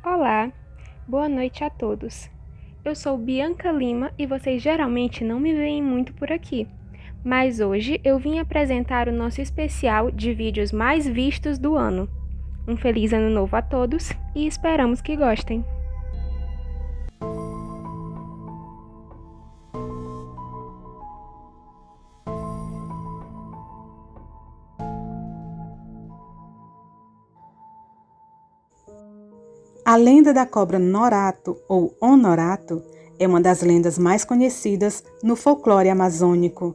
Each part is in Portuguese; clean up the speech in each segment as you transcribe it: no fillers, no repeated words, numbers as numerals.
Olá, boa noite a todos. Eu sou Bianca Lima e vocês geralmente não me veem muito por aqui, mas hoje eu vim apresentar o nosso especial de vídeos mais vistos do ano. Um feliz ano novo a todos e esperamos que gostem. A lenda da cobra Norato ou Honorato é uma das lendas mais conhecidas no folclore amazônico.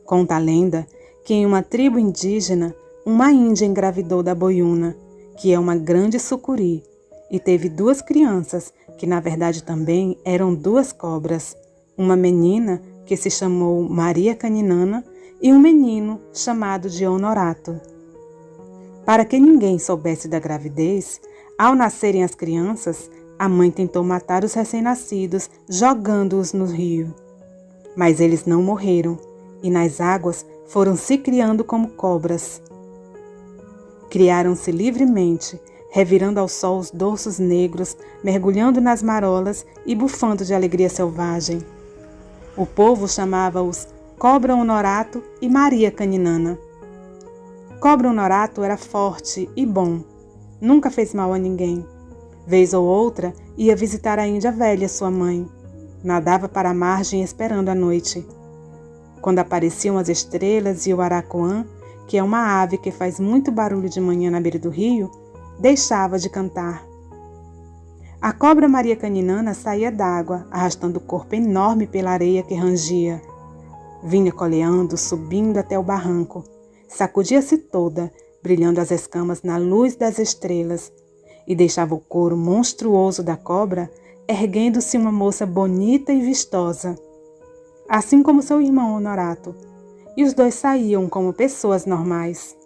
Conta a lenda que em uma tribo indígena, uma índia engravidou da boiuna, que é uma grande sucuri, e teve duas crianças, que na verdade também eram duas cobras, uma menina que se chamou Maria Caninana e um menino chamado de Honorato. Para que ninguém soubesse da gravidez, ao nascerem as crianças, a mãe tentou matar os recém-nascidos, jogando-os no rio. Mas eles não morreram, e nas águas foram se criando como cobras. Criaram-se livremente, revirando ao sol os dorsos negros, mergulhando nas marolas e bufando de alegria selvagem. O povo chamava-os Cobra Honorato e Maria Caninana. Cobra Honorato era forte e bom. Nunca fez mal a ninguém. Vez ou outra, ia visitar a índia velha, sua mãe. Nadava para a margem esperando a noite. Quando apareciam as estrelas e o aracuã, que é uma ave que faz muito barulho de manhã na beira do rio, deixava de cantar. A cobra Maria Caninana saía d'água, arrastando o corpo enorme pela areia que rangia. Vinha coleando, subindo até o barranco. Sacudia-se toda, brilhando as escamas na luz das estrelas, e deixava o couro monstruoso da cobra, erguendo-se uma moça bonita e vistosa, assim como seu irmão Honorato, e os dois saíam como pessoas normais.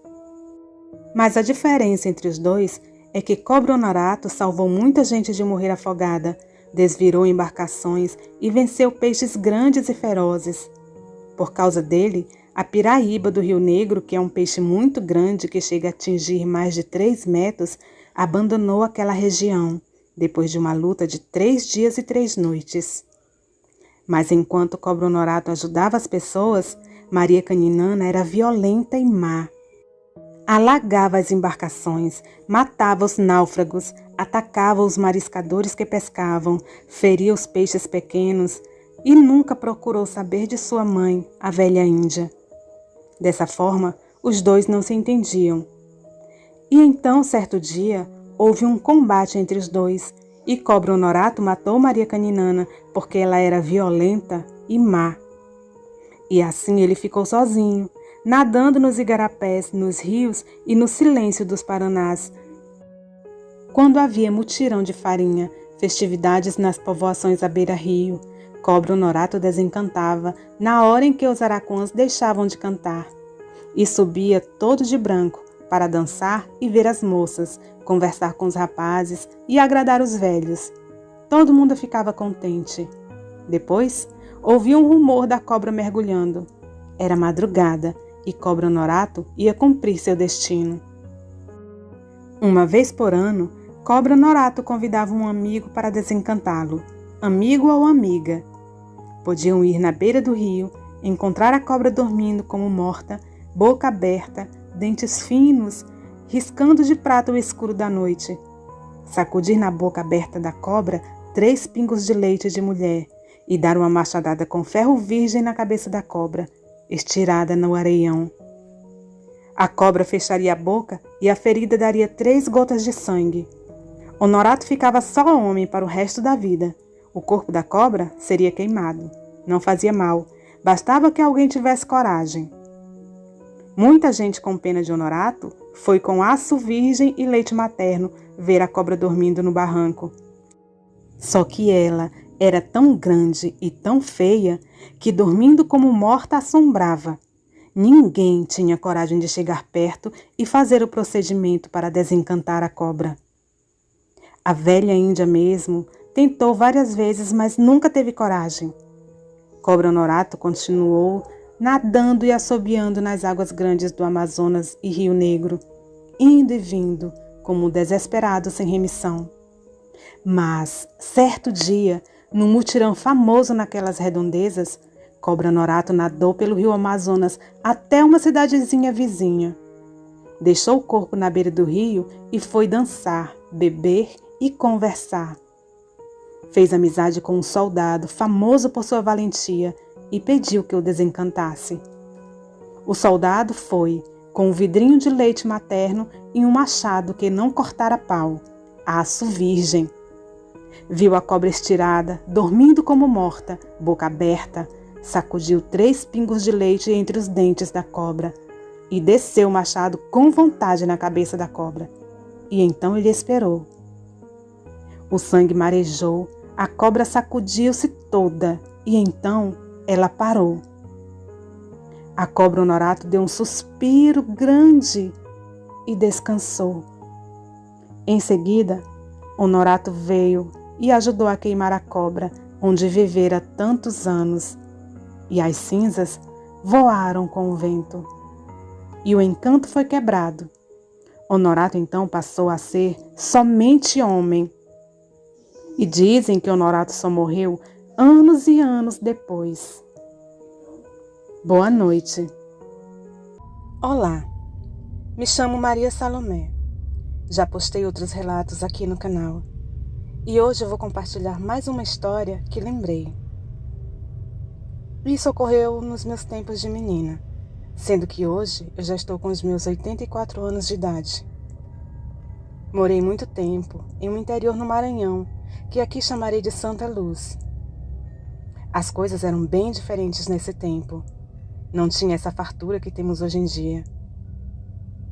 Mas a diferença entre os dois é que Cobra Honorato salvou muita gente de morrer afogada, desvirou embarcações e venceu peixes grandes e ferozes. Por causa dele, a piraíba do Rio Negro, que é um peixe muito grande que chega a atingir mais de 3 metros, abandonou aquela região, depois de uma luta de 3 dias e 3 noites. Mas enquanto Cobra Honorato ajudava as pessoas, Maria Caninana era violenta e má. Alagava as embarcações, matava os náufragos, atacava os mariscadores que pescavam, feria os peixes pequenos e nunca procurou saber de sua mãe, a velha índia. Dessa forma, os dois não se entendiam. E então, certo dia, houve um combate entre os dois, e Cobra Honorato matou Maria Caninana porque ela era violenta e má. E assim ele ficou sozinho, nadando nos igarapés, nos rios e no silêncio dos paranás. Quando havia mutirão de farinha, festividades nas povoações à beira-rio, Cobra Honorato desencantava na hora em que os aracuãs deixavam de cantar. E subia todo de branco para dançar e ver as moças, conversar com os rapazes e agradar os velhos. Todo mundo ficava contente. Depois, ouvi um rumor da cobra mergulhando. Era madrugada e Cobra Honorato ia cumprir seu destino. Uma vez por ano, Cobra Honorato convidava um amigo para desencantá-lo, amigo ou amiga. Podiam ir na beira do rio, encontrar a cobra dormindo como morta, boca aberta, dentes finos, riscando de prata o escuro da noite. Sacudir na boca aberta da cobra 3 pingos de leite de mulher e dar uma machadada com ferro virgem na cabeça da cobra, estirada no areião. A cobra fecharia a boca e a ferida daria 3 gotas de sangue. Honorato ficava só homem para o resto da vida. O corpo da cobra seria queimado. Não fazia mal, bastava que alguém tivesse coragem. Muita gente com pena de Honorato foi com aço virgem e leite materno ver a cobra dormindo no barranco. Só que ela era tão grande e tão feia que dormindo como morta assombrava. Ninguém tinha coragem de chegar perto e fazer o procedimento para desencantar a cobra. A velha índia mesmo tentou várias vezes, mas nunca teve coragem. Cobra Honorato continuou nadando e assobiando nas águas grandes do Amazonas e Rio Negro, indo e vindo, como um desesperado sem remissão. Mas, certo dia, num mutirão famoso naquelas redondezas, Cobra Norato nadou pelo rio Amazonas até uma cidadezinha vizinha. Deixou o corpo na beira do rio e foi dançar, beber e conversar. Fez amizade com um soldado famoso por sua valentia e pediu que o desencantasse. O soldado foi, com um vidrinho de leite materno e um machado que não cortara pau, aço virgem. Viu a cobra estirada, dormindo como morta, boca aberta, sacudiu 3 pingos de leite entre os dentes da cobra e desceu o machado com vontade na cabeça da cobra. E então ele esperou. O sangue marejou, a cobra sacudiu-se toda e então ela parou. A cobra Honorato deu um suspiro grande e descansou. Em seguida, Honorato veio e ajudou a queimar a cobra, onde vivera tantos anos, e as cinzas voaram com o vento. E o encanto foi quebrado. Honorato então passou a ser somente homem. E dizem que Honorato só morreu anos e anos depois. Boa noite. Olá, me chamo Maria Salomé. Já postei outros relatos aqui no canal. E hoje eu vou compartilhar mais uma história que lembrei. Isso ocorreu nos meus tempos de menina, sendo que hoje eu já estou com os meus 84 anos de idade. Morei muito tempo em um interior no Maranhão, que aqui chamarei de Santa Luz. As coisas eram bem diferentes nesse tempo. Não tinha essa fartura que temos hoje em dia.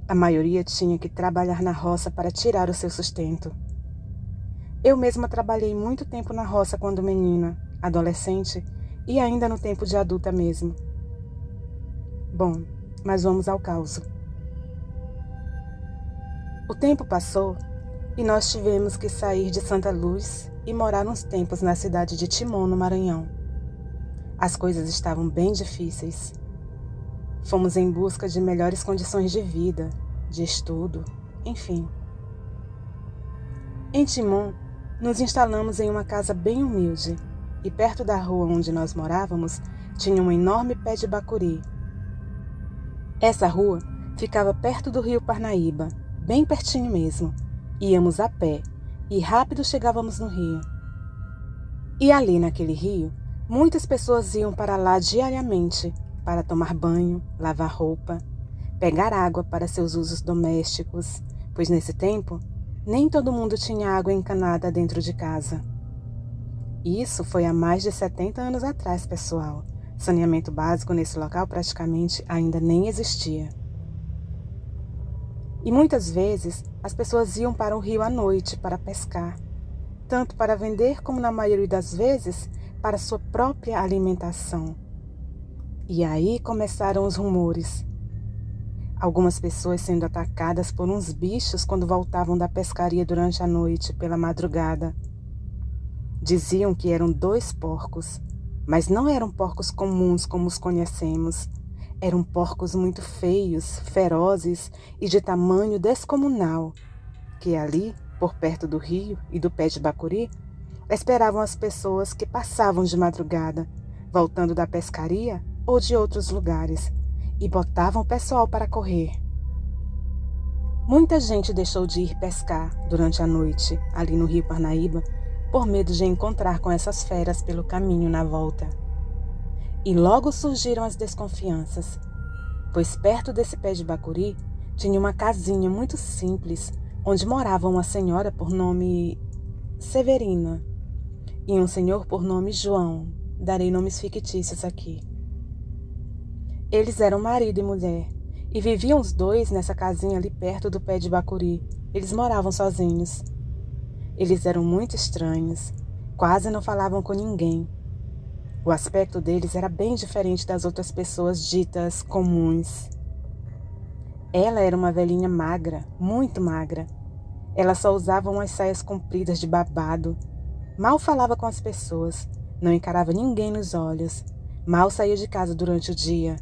A maioria tinha que trabalhar na roça para tirar o seu sustento. Eu mesma trabalhei muito tempo na roça quando menina, adolescente e ainda no tempo de adulta mesmo. Bom, mas vamos ao caos. O tempo passou e nós tivemos que sair de Santa Luz e morar uns tempos na cidade de Timon, no Maranhão. As coisas estavam bem difíceis. Fomos em busca de melhores condições de vida, de estudo, enfim. Em Timon, nos instalamos em uma casa bem humilde e perto da rua onde nós morávamos tinha um enorme pé de bacuri. Essa rua ficava perto do rio Parnaíba, bem pertinho mesmo. Íamos a pé e rápido chegávamos no rio. E ali naquele rio, muitas pessoas iam para lá diariamente para tomar banho, lavar roupa, pegar água para seus usos domésticos, pois nesse tempo nem todo mundo tinha água encanada dentro de casa. Isso foi há mais de 70 anos atrás, pessoal. Saneamento básico nesse local praticamente ainda nem existia. E muitas vezes as pessoas iam para o rio à noite para pescar, tanto para vender como, na maioria das vezes, para sua própria alimentação. E aí começaram os rumores. Algumas pessoas sendo atacadas por uns bichos quando voltavam da pescaria durante a noite, pela madrugada. Diziam que eram 2 porcos, mas não eram porcos comuns como os conhecemos. Eram porcos muito feios, ferozes e de tamanho descomunal, que ali, por perto do rio e do pé de bacuri, esperavam as pessoas que passavam de madrugada, voltando da pescaria ou de outros lugares, e botavam o pessoal para correr. Muita gente deixou de ir pescar durante a noite, ali no rio Parnaíba, por medo de encontrar com essas feras pelo caminho na volta. E logo surgiram as desconfianças, pois perto desse pé de bacuri tinha uma casinha muito simples, onde morava uma senhora por nome Severina e um senhor por nome João. Darei nomes fictícios aqui. Eles eram marido e mulher, e viviam os dois nessa casinha ali perto do pé de bacuri. Eles moravam sozinhos. Eles eram muito estranhos, quase não falavam com ninguém. O aspecto deles era bem diferente das outras pessoas ditas comuns. Ela era uma velhinha magra, muito magra. Ela só usava umas saias compridas de babado. Mal falava com as pessoas, não encarava ninguém nos olhos, mal saía de casa durante o dia.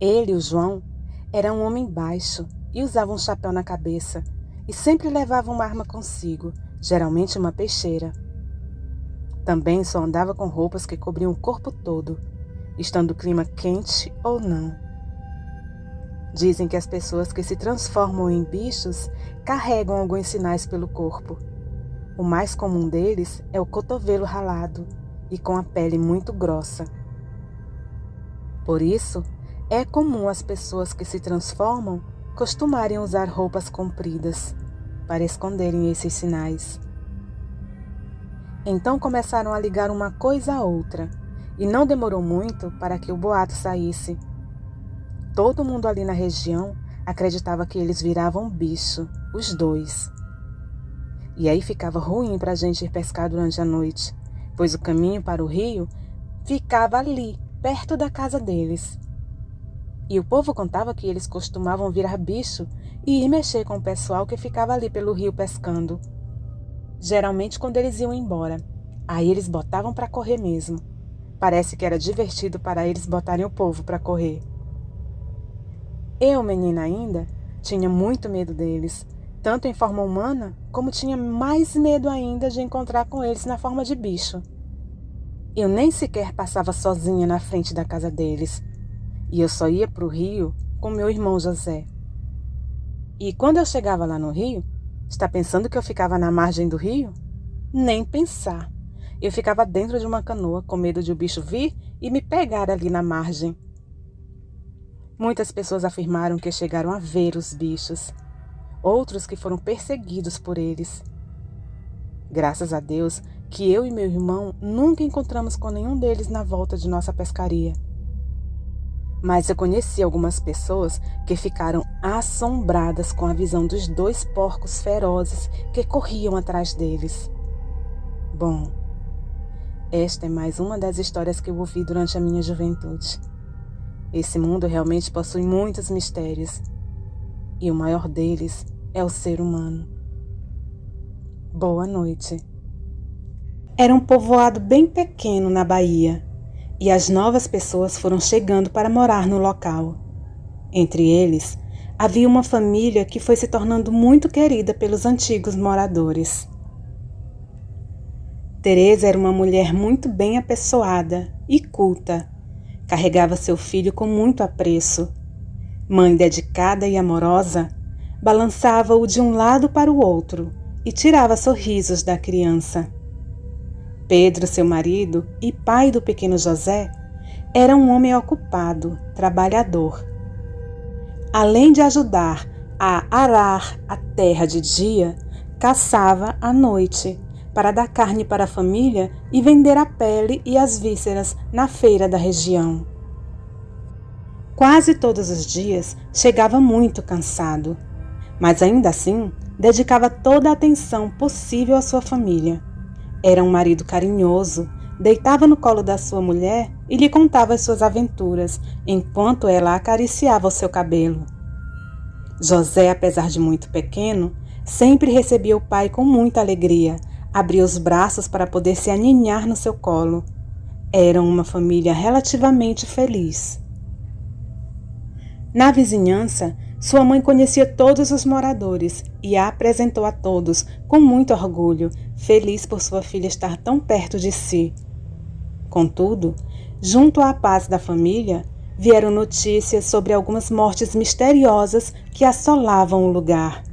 Ele, o João, era um homem baixo e usava um chapéu na cabeça, e sempre levava uma arma consigo, geralmente uma peixeira. Também só andava com roupas que cobriam o corpo todo, estando o clima quente ou não. Dizem que as pessoas que se transformam em bichos carregam alguns sinais pelo corpo. O mais comum deles é o cotovelo ralado e com a pele muito grossa. Por isso, é comum as pessoas que se transformam costumarem usar roupas compridas para esconderem esses sinais. Então começaram a ligar uma coisa a outra, e não demorou muito para que o boato saísse. Todo mundo ali na região acreditava que eles viravam bicho, os dois. E aí ficava ruim para a gente ir pescar durante a noite, pois o caminho para o rio ficava ali, perto da casa deles. E o povo contava que eles costumavam virar bicho e ir mexer com o pessoal que ficava ali pelo rio pescando. Geralmente quando eles iam embora, aí eles botavam para correr mesmo. Parece que era divertido para eles botarem o povo para correr. Eu, menina ainda, tinha muito medo deles, tanto em forma humana, como tinha mais medo ainda de encontrar com eles na forma de bicho. Eu nem sequer passava sozinha na frente da casa deles, e eu só ia para o rio com meu irmão José. E quando eu chegava lá no rio, está pensando que eu ficava na margem do rio? Nem pensar. Eu ficava dentro de uma canoa com medo de o bicho vir e me pegar ali na margem. Muitas pessoas afirmaram que chegaram a ver os bichos, outros que foram perseguidos por eles. Graças a Deus que eu e meu irmão nunca encontramos com nenhum deles na volta de nossa pescaria. Mas eu conheci algumas pessoas que ficaram assombradas com a visão dos 2 porcos ferozes que corriam atrás deles. Bom, esta é mais uma das histórias que eu ouvi durante a minha juventude. Esse mundo realmente possui muitos mistérios, e o maior deles é o ser humano. Boa noite. Era um povoado bem pequeno na Bahia, e as novas pessoas foram chegando para morar no local. Entre eles, havia uma família que foi se tornando muito querida pelos antigos moradores. Teresa era uma mulher muito bem apessoada e culta. Carregava seu filho com muito apreço. Mãe dedicada e amorosa, balançava-o de um lado para o outro e tirava sorrisos da criança. Pedro, seu marido e pai do pequeno José, era um homem ocupado, trabalhador. Além de ajudar a arar a terra de dia, caçava à noite, para dar carne para a família e vender a pele e as vísceras na feira da região. Quase todos os dias chegava muito cansado, mas ainda assim dedicava toda a atenção possível à sua família. Era um marido carinhoso, deitava no colo da sua mulher e lhe contava as suas aventuras, enquanto ela acariciava o seu cabelo. José, apesar de muito pequeno, sempre recebia o pai com muita alegria, abria os braços para poder se aninhar no seu colo. Eram uma família relativamente feliz. Na vizinhança, sua mãe conhecia todos os moradores e a apresentou a todos com muito orgulho, feliz por sua filha estar tão perto de si. Contudo, junto à paz da família, vieram notícias sobre algumas mortes misteriosas que assolavam o lugar.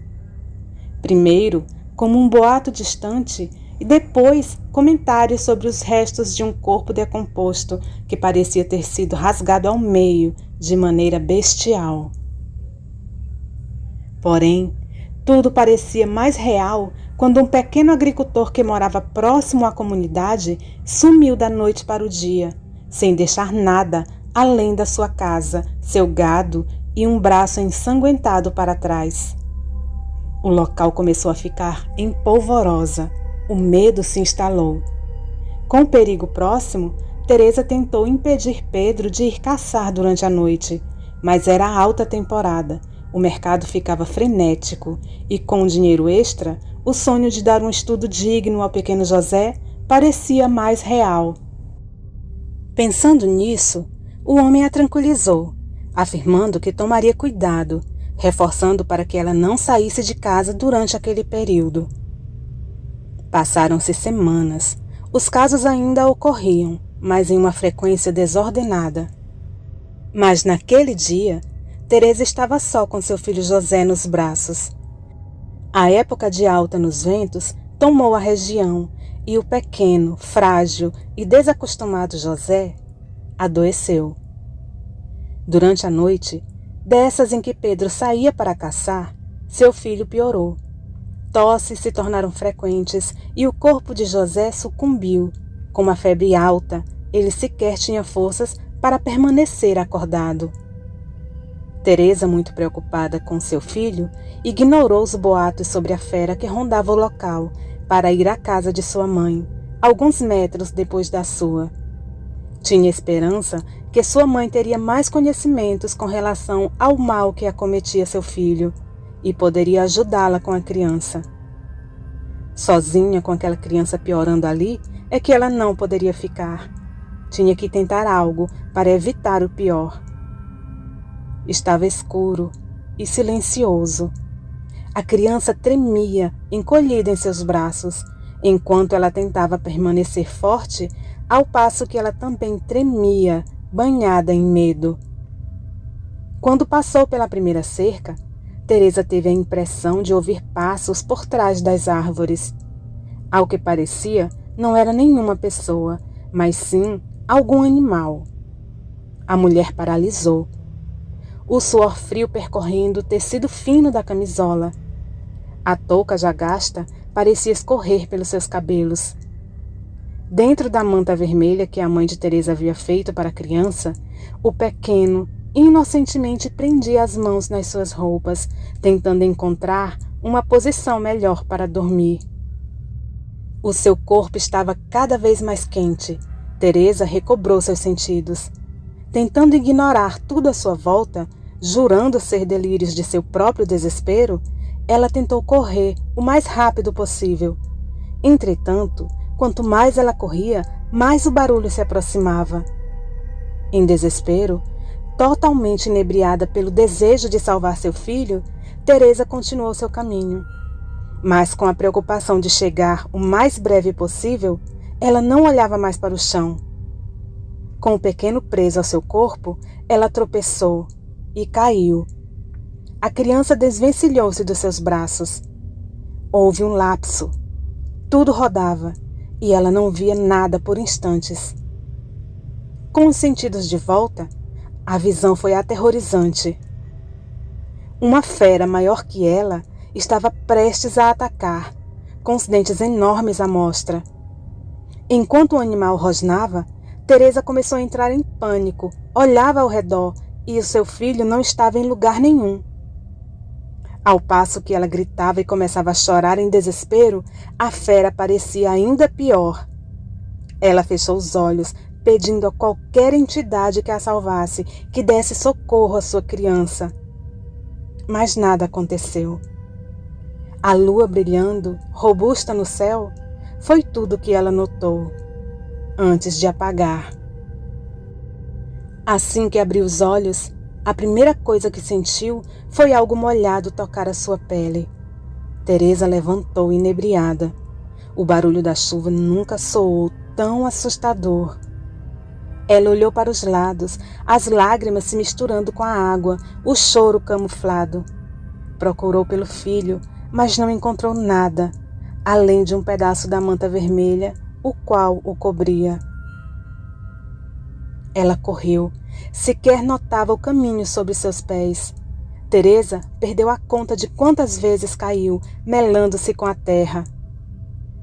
Primeiro, como um boato distante, e depois comentários sobre os restos de um corpo decomposto que parecia ter sido rasgado ao meio de maneira bestial. Porém, tudo parecia mais real quando um pequeno agricultor que morava próximo à comunidade sumiu da noite para o dia, sem deixar nada além da sua casa, seu gado e um braço ensanguentado para trás. O local começou a ficar em polvorosa. O medo se instalou. Com o perigo próximo, Teresa tentou impedir Pedro de ir caçar durante a noite, mas era alta temporada. O mercado ficava frenético e, com o dinheiro extra, o sonho de dar um estudo digno ao pequeno José parecia mais real. Pensando nisso, o homem a tranquilizou, afirmando que tomaria cuidado, reforçando para que ela não saísse de casa durante aquele período. Passaram-se semanas. Os casos ainda ocorriam, mas em uma frequência desordenada. Mas naquele dia, Teresa estava só com seu filho José nos braços. A época de alta nos ventos tomou a região e o pequeno, frágil e desacostumado José adoeceu. Durante a noite, dessas em que Pedro saía para caçar, seu filho piorou. Tosses se tornaram frequentes e o corpo de José sucumbiu. Com uma febre alta, ele sequer tinha forças para permanecer acordado. Teresa, muito preocupada com seu filho, ignorou os boatos sobre a fera que rondava o local para ir à casa de sua mãe, alguns metros depois da sua. Tinha esperança que sua mãe teria mais conhecimentos com relação ao mal que acometia seu filho e poderia ajudá-la com a criança. Sozinha com aquela criança piorando ali, é que ela não poderia ficar. Tinha que tentar algo para evitar o pior. Estava escuro e silencioso. A criança tremia, encolhida em seus braços, enquanto ela tentava permanecer forte, ao passo que ela também tremia, banhada em medo. Quando passou pela primeira cerca, Teresa teve a impressão de ouvir passos por trás das árvores. Ao que parecia, não era nenhuma pessoa, mas sim algum animal. A mulher paralisou. O suor frio percorrendo o tecido fino da camisola. A touca já gasta parecia escorrer pelos seus cabelos. Dentro da manta vermelha que a mãe de Teresa havia feito para a criança, o pequeno inocentemente prendia as mãos nas suas roupas, tentando encontrar uma posição melhor para dormir. O seu corpo estava cada vez mais quente. Teresa recobrou seus sentidos. Tentando ignorar tudo à sua volta, jurando ser delírios de seu próprio desespero, ela tentou correr o mais rápido possível. Entretanto, quanto mais ela corria, mais o barulho se aproximava. Em desespero, totalmente inebriada pelo desejo de salvar seu filho, Teresa continuou seu caminho. Mas com a preocupação de chegar o mais breve possível, ela não olhava mais para o chão. Com o pequeno preso ao seu corpo, ela tropeçou e caiu. A criança desvencilhou-se dos seus braços. Houve um lapso. Tudo rodava e ela não via nada por instantes. Com os sentidos de volta, a visão foi aterrorizante. Uma fera maior que ela estava prestes a atacar, com os dentes enormes à mostra. Enquanto o animal rosnava, Teresa começou a entrar em pânico, olhava ao redor e o seu filho não estava em lugar nenhum. Ao passo que ela gritava e começava a chorar em desespero, a fera parecia ainda pior. Ela fechou os olhos, pedindo a qualquer entidade que a salvasse, que desse socorro à sua criança. Mas nada aconteceu. A lua brilhando, robusta no céu, foi tudo o que ela notou, antes de apagar. Assim que abriu os olhos, a primeira coisa que sentiu foi algo molhado tocar a sua pele. Teresa levantou inebriada. O barulho da chuva nunca soou tão assustador. Ela olhou para os lados, as lágrimas se misturando com a água, o choro camuflado. Procurou pelo filho, mas não encontrou nada, além de um pedaço da manta vermelha, o qual o cobria. Ela correu, sequer notava o caminho sob seus pés. Teresa perdeu a conta de quantas vezes caiu, melando-se com a terra.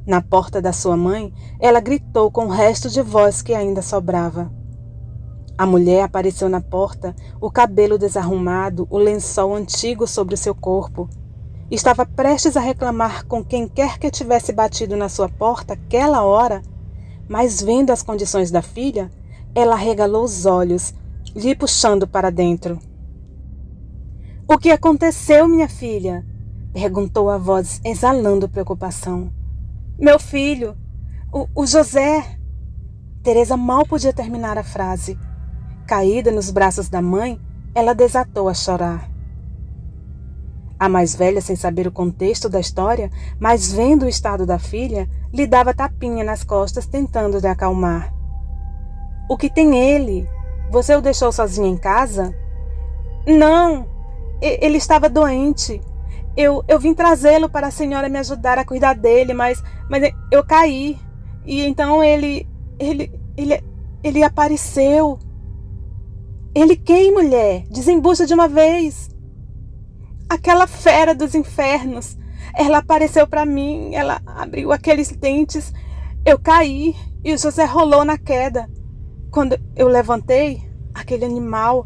Na porta da sua mãe, ela gritou com o resto de voz que ainda sobrava. A mulher apareceu na porta, o cabelo desarrumado, o lençol antigo sobre o seu corpo. Estava prestes a reclamar com quem quer que tivesse batido na sua porta aquela hora, mas vendo as condições da filha, ela arregalou os olhos, lhe puxando para dentro. — O que aconteceu, minha filha? Perguntou a voz, exalando preocupação. — Meu filho, o José... Teresa mal podia terminar a frase. Caída nos braços da mãe, ela desatou a chorar. A mais velha, sem saber o contexto da história, mas vendo o estado da filha, lhe dava tapinha nas costas, tentando lhe acalmar. O que tem ele? Você o deixou sozinho em casa? Não, ele estava doente. Eu vim trazê-lo para a senhora me ajudar a cuidar dele, mas eu caí. E então ele apareceu. Ele quem, mulher? Desembucha de uma vez. Aquela fera dos infernos. Ela apareceu para mim, ela abriu aqueles dentes. Eu caí e o José rolou na queda. Quando eu levantei, aquele animal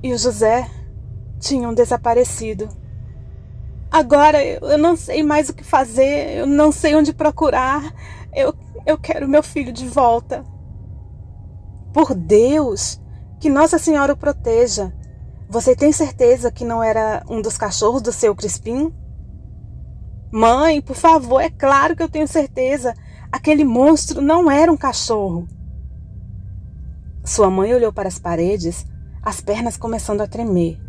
e o José tinham desaparecido. Agora eu não sei mais o que fazer, eu não sei onde procurar. Eu quero meu filho de volta. Por Deus, que Nossa Senhora o proteja. Você tem certeza que não era um dos cachorros do seu Crispim? Mãe, por favor, é claro que eu tenho certeza. Aquele monstro não era um cachorro. Sua mãe olhou para as paredes, as pernas começando a tremer.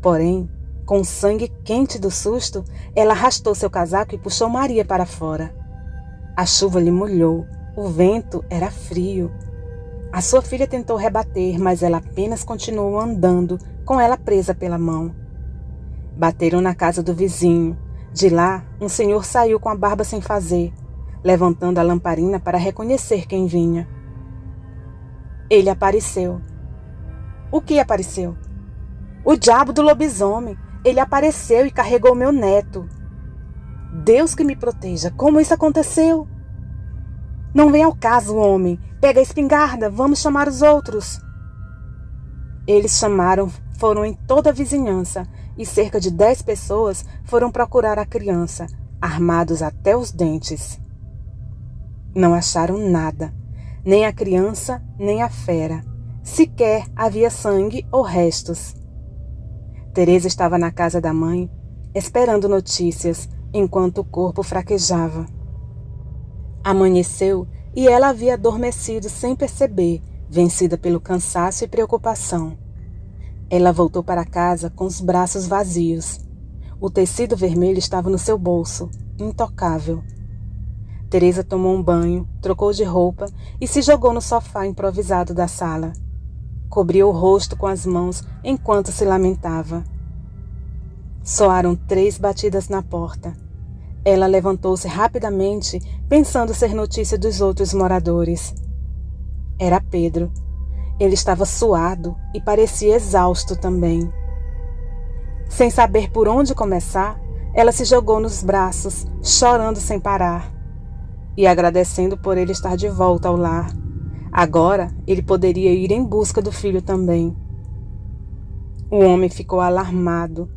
Porém, com o sangue quente do susto, ela arrastou seu casaco e puxou Maria para fora. A chuva lhe molhou, o vento era frio. A sua filha tentou rebater, mas ela apenas continuou andando, com ela presa pela mão. Bateram na casa do vizinho. De lá, um senhor saiu com a barba sem fazer, levantando a lamparina para reconhecer quem vinha. Ele apareceu. O que apareceu? O diabo do lobisomem. Ele apareceu e carregou meu neto. Deus que me proteja, como isso aconteceu? Não vem ao caso, homem. Pega a espingarda, vamos chamar os outros. Eles chamaram, foram em toda a vizinhança, e cerca de 10 pessoas foram procurar a criança, armados até os dentes. Não acharam nada, nem a criança, nem a fera. Sequer havia sangue ou restos. Teresa estava na casa da mãe, esperando notícias, enquanto o corpo fraquejava. Amanheceu e ela havia adormecido sem perceber, vencida pelo cansaço e preocupação. Ela voltou para casa com os braços vazios. O tecido vermelho estava no seu bolso, intocável. Teresa tomou um banho, trocou de roupa e se jogou no sofá improvisado da sala. Cobriu o rosto com as mãos enquanto se lamentava. Soaram 3 batidas na porta. Ela levantou-se rapidamente, pensando ser notícia dos outros moradores. Era Pedro. Ele estava suado e parecia exausto também. Sem saber por onde começar, ela se jogou nos braços, chorando sem parar, e agradecendo por ele estar de volta ao lar. Agora ele poderia ir em busca do filho também. O homem ficou alarmado.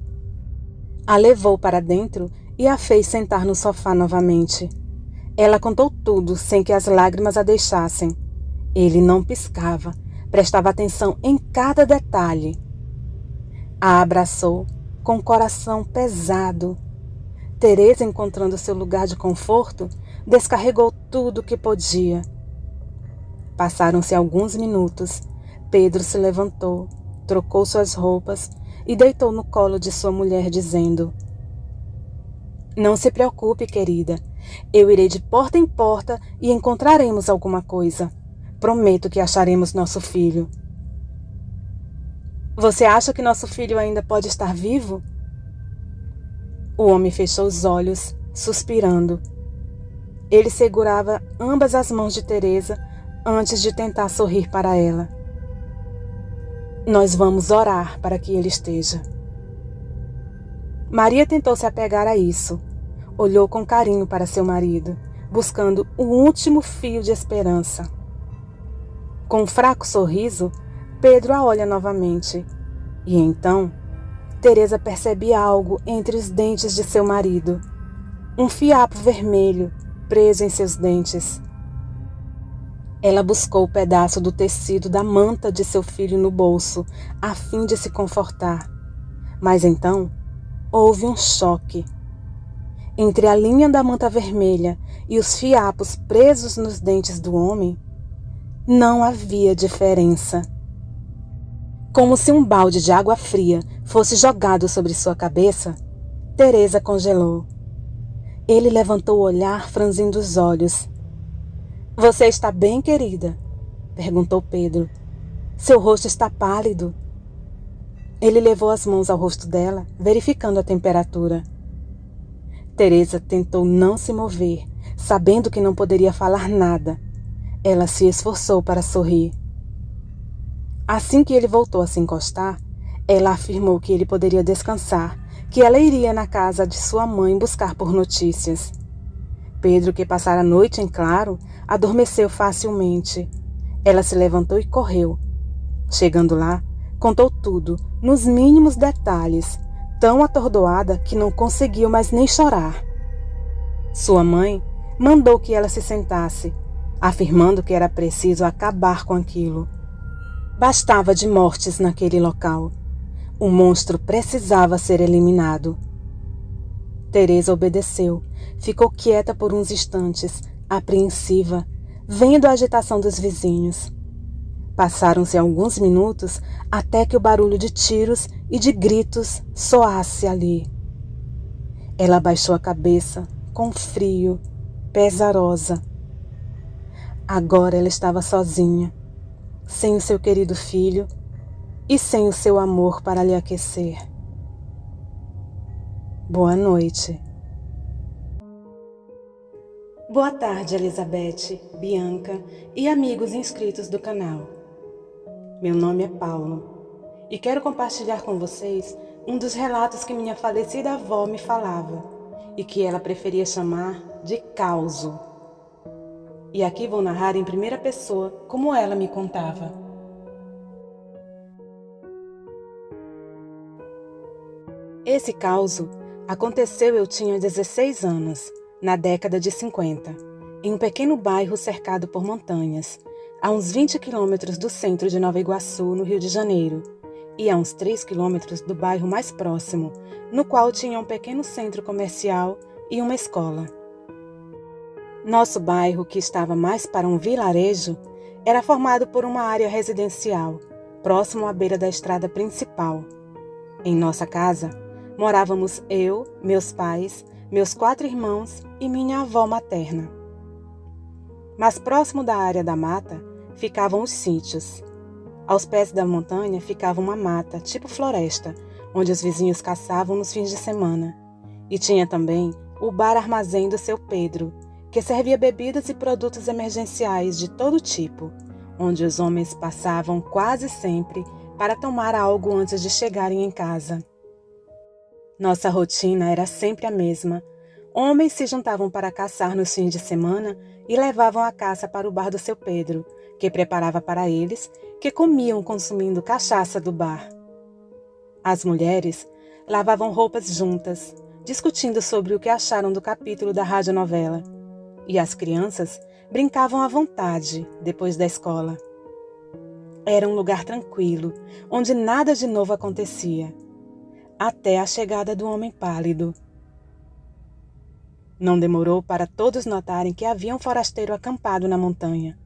A levou para dentro e a fez sentar no sofá novamente. Ela contou tudo sem que as lágrimas a deixassem. Ele não piscava, prestava atenção em cada detalhe. A abraçou com o coração pesado. Teresa, encontrando seu lugar de conforto, descarregou tudo o que podia. Passaram-se alguns minutos. Pedro se levantou, trocou suas roupas e deitou no colo de sua mulher, dizendo: "Não se preocupe, querida. Eu irei de porta em porta e encontraremos alguma coisa. Prometo que acharemos nosso filho." "Você acha que nosso filho ainda pode estar vivo?" O homem fechou os olhos, suspirando. Ele segurava ambas as mãos de Teresa antes de tentar sorrir para ela. "Nós vamos orar para que ele esteja." Maria tentou se apegar a isso. Olhou com carinho para seu marido, buscando o último fio de esperança. Com um fraco sorriso, Pedro a olha novamente. E então, Teresa percebe algo entre os dentes de seu marido. Um fiapo vermelho preso em seus dentes. Ela buscou o pedaço do tecido da manta de seu filho no bolso, a fim de se confortar. Mas então, houve um choque. Entre a linha da manta vermelha e os fiapos presos nos dentes do homem, não havia diferença. Como se um balde de água fria fosse jogado sobre sua cabeça, Teresa congelou. Ele levantou o olhar, franzindo os olhos. Você está bem, querida? Perguntou Pedro. Seu rosto está pálido. Ele levou as mãos ao rosto dela, verificando a temperatura. Teresa tentou não se mover, sabendo que não poderia falar nada. Ela se esforçou para sorrir. Assim que ele voltou a se encostar, ela afirmou que ele poderia descansar, que ela iria na casa de sua mãe buscar por notícias. Pedro, que passara a noite em claro, adormeceu facilmente. Ela se levantou e correu. Chegando lá, contou tudo, nos mínimos detalhes, tão atordoada que não conseguiu mais nem chorar. Sua mãe mandou que ela se sentasse, afirmando que era preciso acabar com aquilo. Bastava de mortes naquele local. O monstro precisava ser eliminado. Teresa obedeceu, ficou quieta por uns instantes, apreensiva, vendo a agitação dos vizinhos. Passaram-se alguns minutos até que o barulho de tiros e de gritos soasse ali. Ela abaixou a cabeça, com frio, pesarosa. Agora ela estava sozinha, sem o seu querido filho e sem o seu amor para lhe aquecer. Boa noite. Boa tarde, Elizabeth, Bianca e amigos inscritos do canal. Meu nome é Paulo e quero compartilhar com vocês um dos relatos que minha falecida avó me falava e que ela preferia chamar de causo. E aqui vou narrar em primeira pessoa como ela me contava. Esse causo aconteceu eu tinha 16 anos, na década de 50, em um pequeno bairro cercado por montanhas, a uns 20 quilômetros do centro de Nova Iguaçu, no Rio de Janeiro, e a uns 3 quilômetros do bairro mais próximo, no qual tinha um pequeno centro comercial e uma escola. Nosso bairro, que estava mais para um vilarejo, era formado por uma área residencial, próximo à beira da estrada principal. Em nossa casa, morávamos eu, meus pais, meus 4 irmãos e minha avó materna. Mas próximo da área da mata ficavam os sítios. Aos pés da montanha ficava uma mata, tipo floresta, onde os vizinhos caçavam nos fins de semana. E tinha também o bar-armazém do seu Pedro, que servia bebidas e produtos emergenciais de todo tipo, onde os homens passavam quase sempre para tomar algo antes de chegarem em casa. Nossa rotina era sempre a mesma. Homens se juntavam para caçar nos fins de semana e levavam a caça para o bar do seu Pedro, que preparava para eles, que comiam consumindo cachaça do bar. As mulheres lavavam roupas juntas, discutindo sobre o que acharam do capítulo da radionovela. E as crianças brincavam à vontade depois da escola. Era um lugar tranquilo, onde nada de novo acontecia, até a chegada do homem pálido. Não demorou para todos notarem que havia um forasteiro acampado na montanha.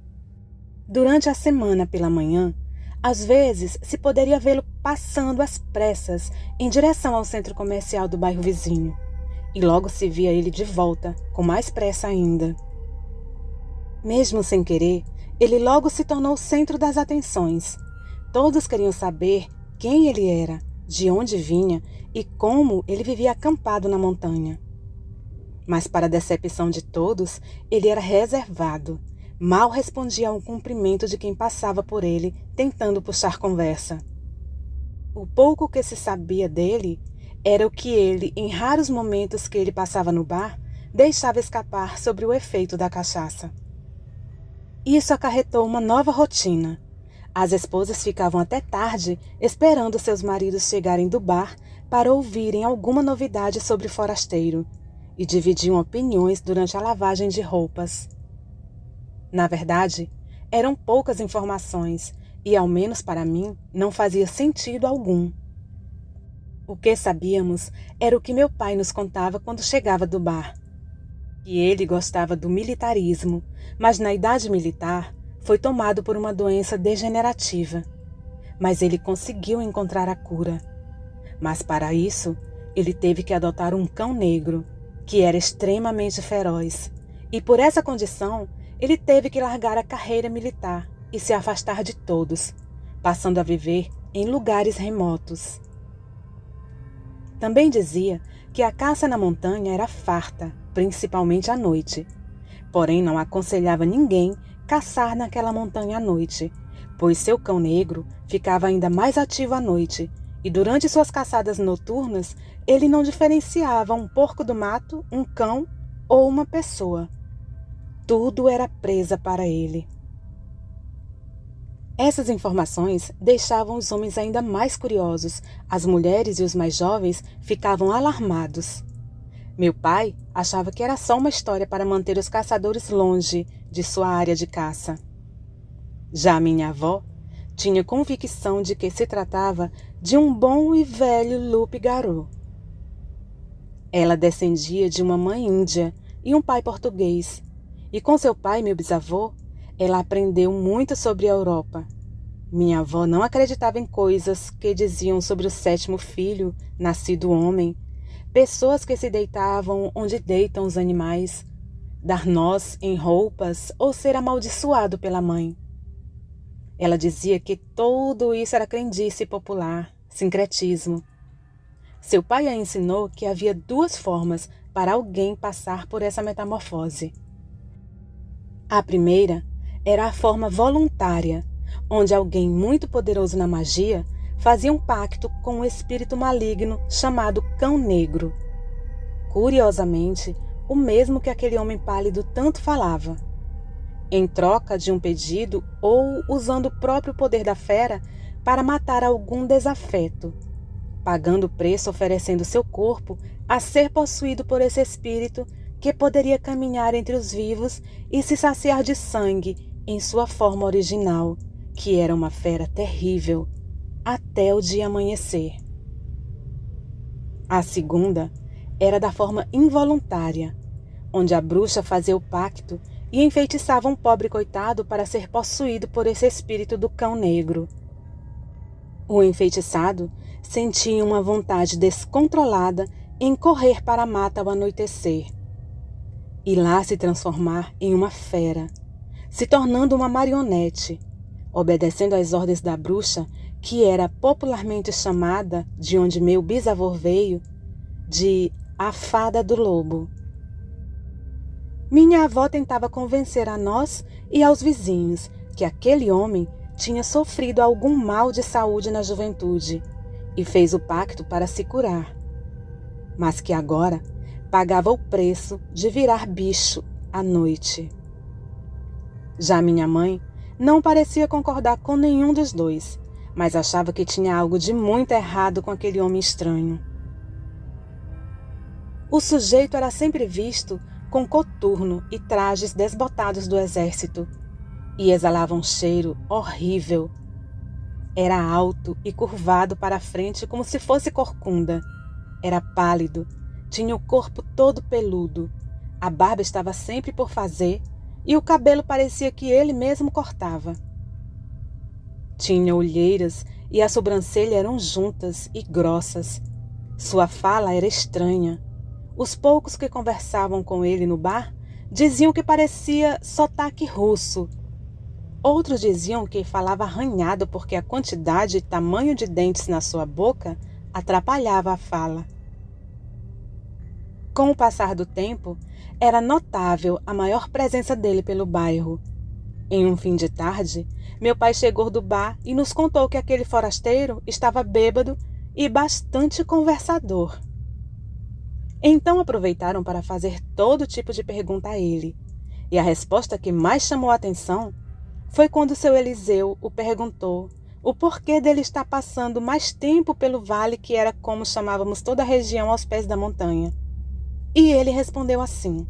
Durante a semana pela manhã, às vezes se poderia vê-lo passando às pressas em direção ao centro comercial do bairro vizinho, e logo se via ele de volta, com mais pressa ainda. Mesmo sem querer, ele logo se tornou o centro das atenções. Todos queriam saber quem ele era, de onde vinha e como ele vivia acampado na montanha. Mas, para a decepção de todos, ele era reservado. Mal respondia a um cumprimento de quem passava por ele, tentando puxar conversa. O pouco que se sabia dele era o que ele, em raros momentos que ele passava no bar, deixava escapar sobre o efeito da cachaça. Isso acarretou uma nova rotina. As esposas ficavam até tarde esperando seus maridos chegarem do bar para ouvirem alguma novidade sobre o forasteiro e dividiam opiniões durante a lavagem de roupas. Na verdade, eram poucas informações e, ao menos para mim, não fazia sentido algum. O que sabíamos era o que meu pai nos contava quando chegava do bar. Que ele gostava do militarismo, mas na idade militar foi tomado por uma doença degenerativa. mas ele conseguiu encontrar a cura. Mas para isso, ele teve que adotar um cão negro, que era extremamente feroz. E por essa condição, ele teve que largar a carreira militar e se afastar de todos, passando a viver em lugares remotos. Também dizia que a caça na montanha era farta, principalmente à noite. Porém, não aconselhava ninguém caçar naquela montanha à noite, pois seu cão negro ficava ainda mais ativo à noite, e durante suas caçadas noturnas, ele não diferenciava um porco do mato, um cão ou uma pessoa. Tudo era presa para ele. Essas informações deixavam os homens ainda mais curiosos. As mulheres e os mais jovens ficavam alarmados. Meu pai achava que era só uma história para manter os caçadores longe de sua área de caça. Já minha avó tinha convicção de que se tratava de um bom e velho loup-garou. Ela descendia de uma mãe índia e um pai português, e com seu pai, meu bisavô, ela aprendeu muito sobre a Europa. Minha avó não acreditava em coisas que diziam sobre o 7º filho, nascido homem, pessoas que se deitavam onde deitam os animais, dar nós em roupas ou ser amaldiçoado pela mãe. Ela dizia que tudo isso era crendice popular, sincretismo. Seu pai a ensinou que havia 2 formas para alguém passar por essa metamorfose. A primeira era a forma voluntária, onde alguém muito poderoso na magia fazia um pacto com um espírito maligno chamado Cão Negro. Curiosamente, o mesmo que aquele homem pálido tanto falava. Em troca de um pedido ou usando o próprio poder da fera para matar algum desafeto, pagando o preço oferecendo seu corpo a ser possuído por esse espírito que poderia caminhar entre os vivos e se saciar de sangue em sua forma original, que era uma fera terrível, até o dia amanhecer. A segunda era da forma involuntária, onde a bruxa fazia o pacto e enfeitiçava um pobre coitado para ser possuído por esse espírito do cão negro. O enfeitiçado sentia uma vontade descontrolada em correr para a mata ao anoitecer, e lá se transformar em uma fera, se tornando uma marionete, obedecendo às ordens da bruxa, que era popularmente chamada, de onde meu bisavô veio, de a fada do lobo. Minha avó tentava convencer a nós e aos vizinhos que aquele homem tinha sofrido algum mal de saúde na juventude e fez o pacto para se curar, mas que agora pagava o preço de virar bicho à noite. Já minha mãe não parecia concordar com nenhum dos dois, mas achava que tinha algo de muito errado com aquele homem estranho. O sujeito era sempre visto com coturno e trajes desbotados do exército, e exalava um cheiro horrível. Era alto e curvado para a frente como se fosse corcunda. Era pálido, tinha o corpo todo peludo, a barba estava sempre por fazer e o cabelo parecia que ele mesmo cortava. Tinha olheiras e a sobrancelha eram juntas e grossas. Sua fala era estranha. Os poucos que conversavam com ele no bar diziam que parecia sotaque russo. Outros diziam que falava arranhado porque a quantidade e tamanho de dentes na sua boca atrapalhava a fala. Com o passar do tempo, era notável a maior presença dele pelo bairro. Em um fim de tarde, meu pai chegou do bar e nos contou que aquele forasteiro estava bêbado e bastante conversador. Então aproveitaram para fazer todo tipo de pergunta a ele, e a resposta que mais chamou a atenção foi quando seu Eliseu o perguntou o porquê dele estar passando mais tempo pelo vale, que era como chamávamos toda a região aos pés da montanha. E ele respondeu assim: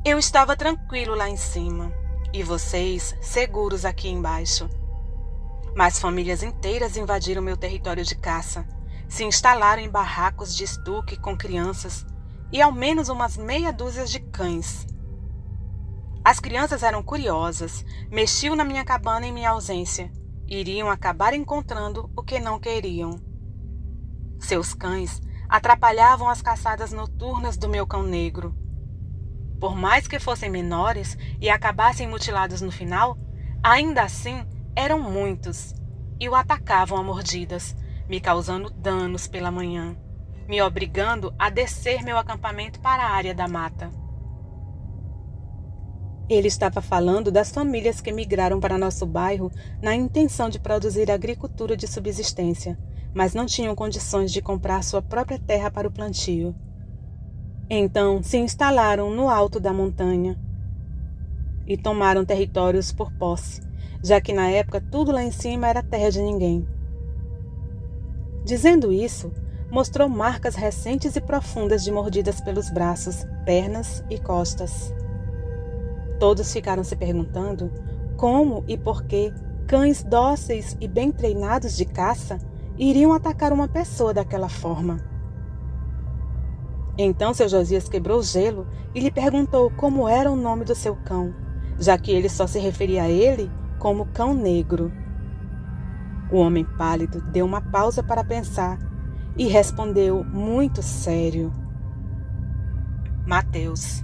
"Eu estava tranquilo lá em cima, e vocês seguros aqui embaixo. Mas famílias inteiras invadiram meu território de caça, se instalaram em barracos de estuque com crianças e ao menos umas meia dúzia de cães. As crianças eram curiosas, mexiam na minha cabana em minha ausência, iriam acabar encontrando o que não queriam. Seus cães atrapalhavam as caçadas noturnas do meu cão negro. Por mais que fossem menores e acabassem mutilados no final, ainda assim eram muitos e o atacavam a mordidas, me causando danos pela manhã, me obrigando a descer meu acampamento para a área da mata. Ele estava falando das famílias que migraram para nosso bairro na intenção de produzir agricultura de subsistência, mas não tinham condições de comprar sua própria terra para o plantio. Então se instalaram no alto da montanha e tomaram territórios por posse, já que na época tudo lá em cima era terra de ninguém. Dizendo isso, mostrou marcas recentes e profundas de mordidas pelos braços, pernas e costas. Todos ficaram se perguntando como e por que cães dóceis e bem treinados de caça iriam atacar uma pessoa daquela forma. Então seu Josias quebrou o gelo e lhe perguntou como era o nome do seu cão, já que ele só se referia a ele como cão negro. O homem pálido deu uma pausa para pensar e respondeu muito sério: Mateus.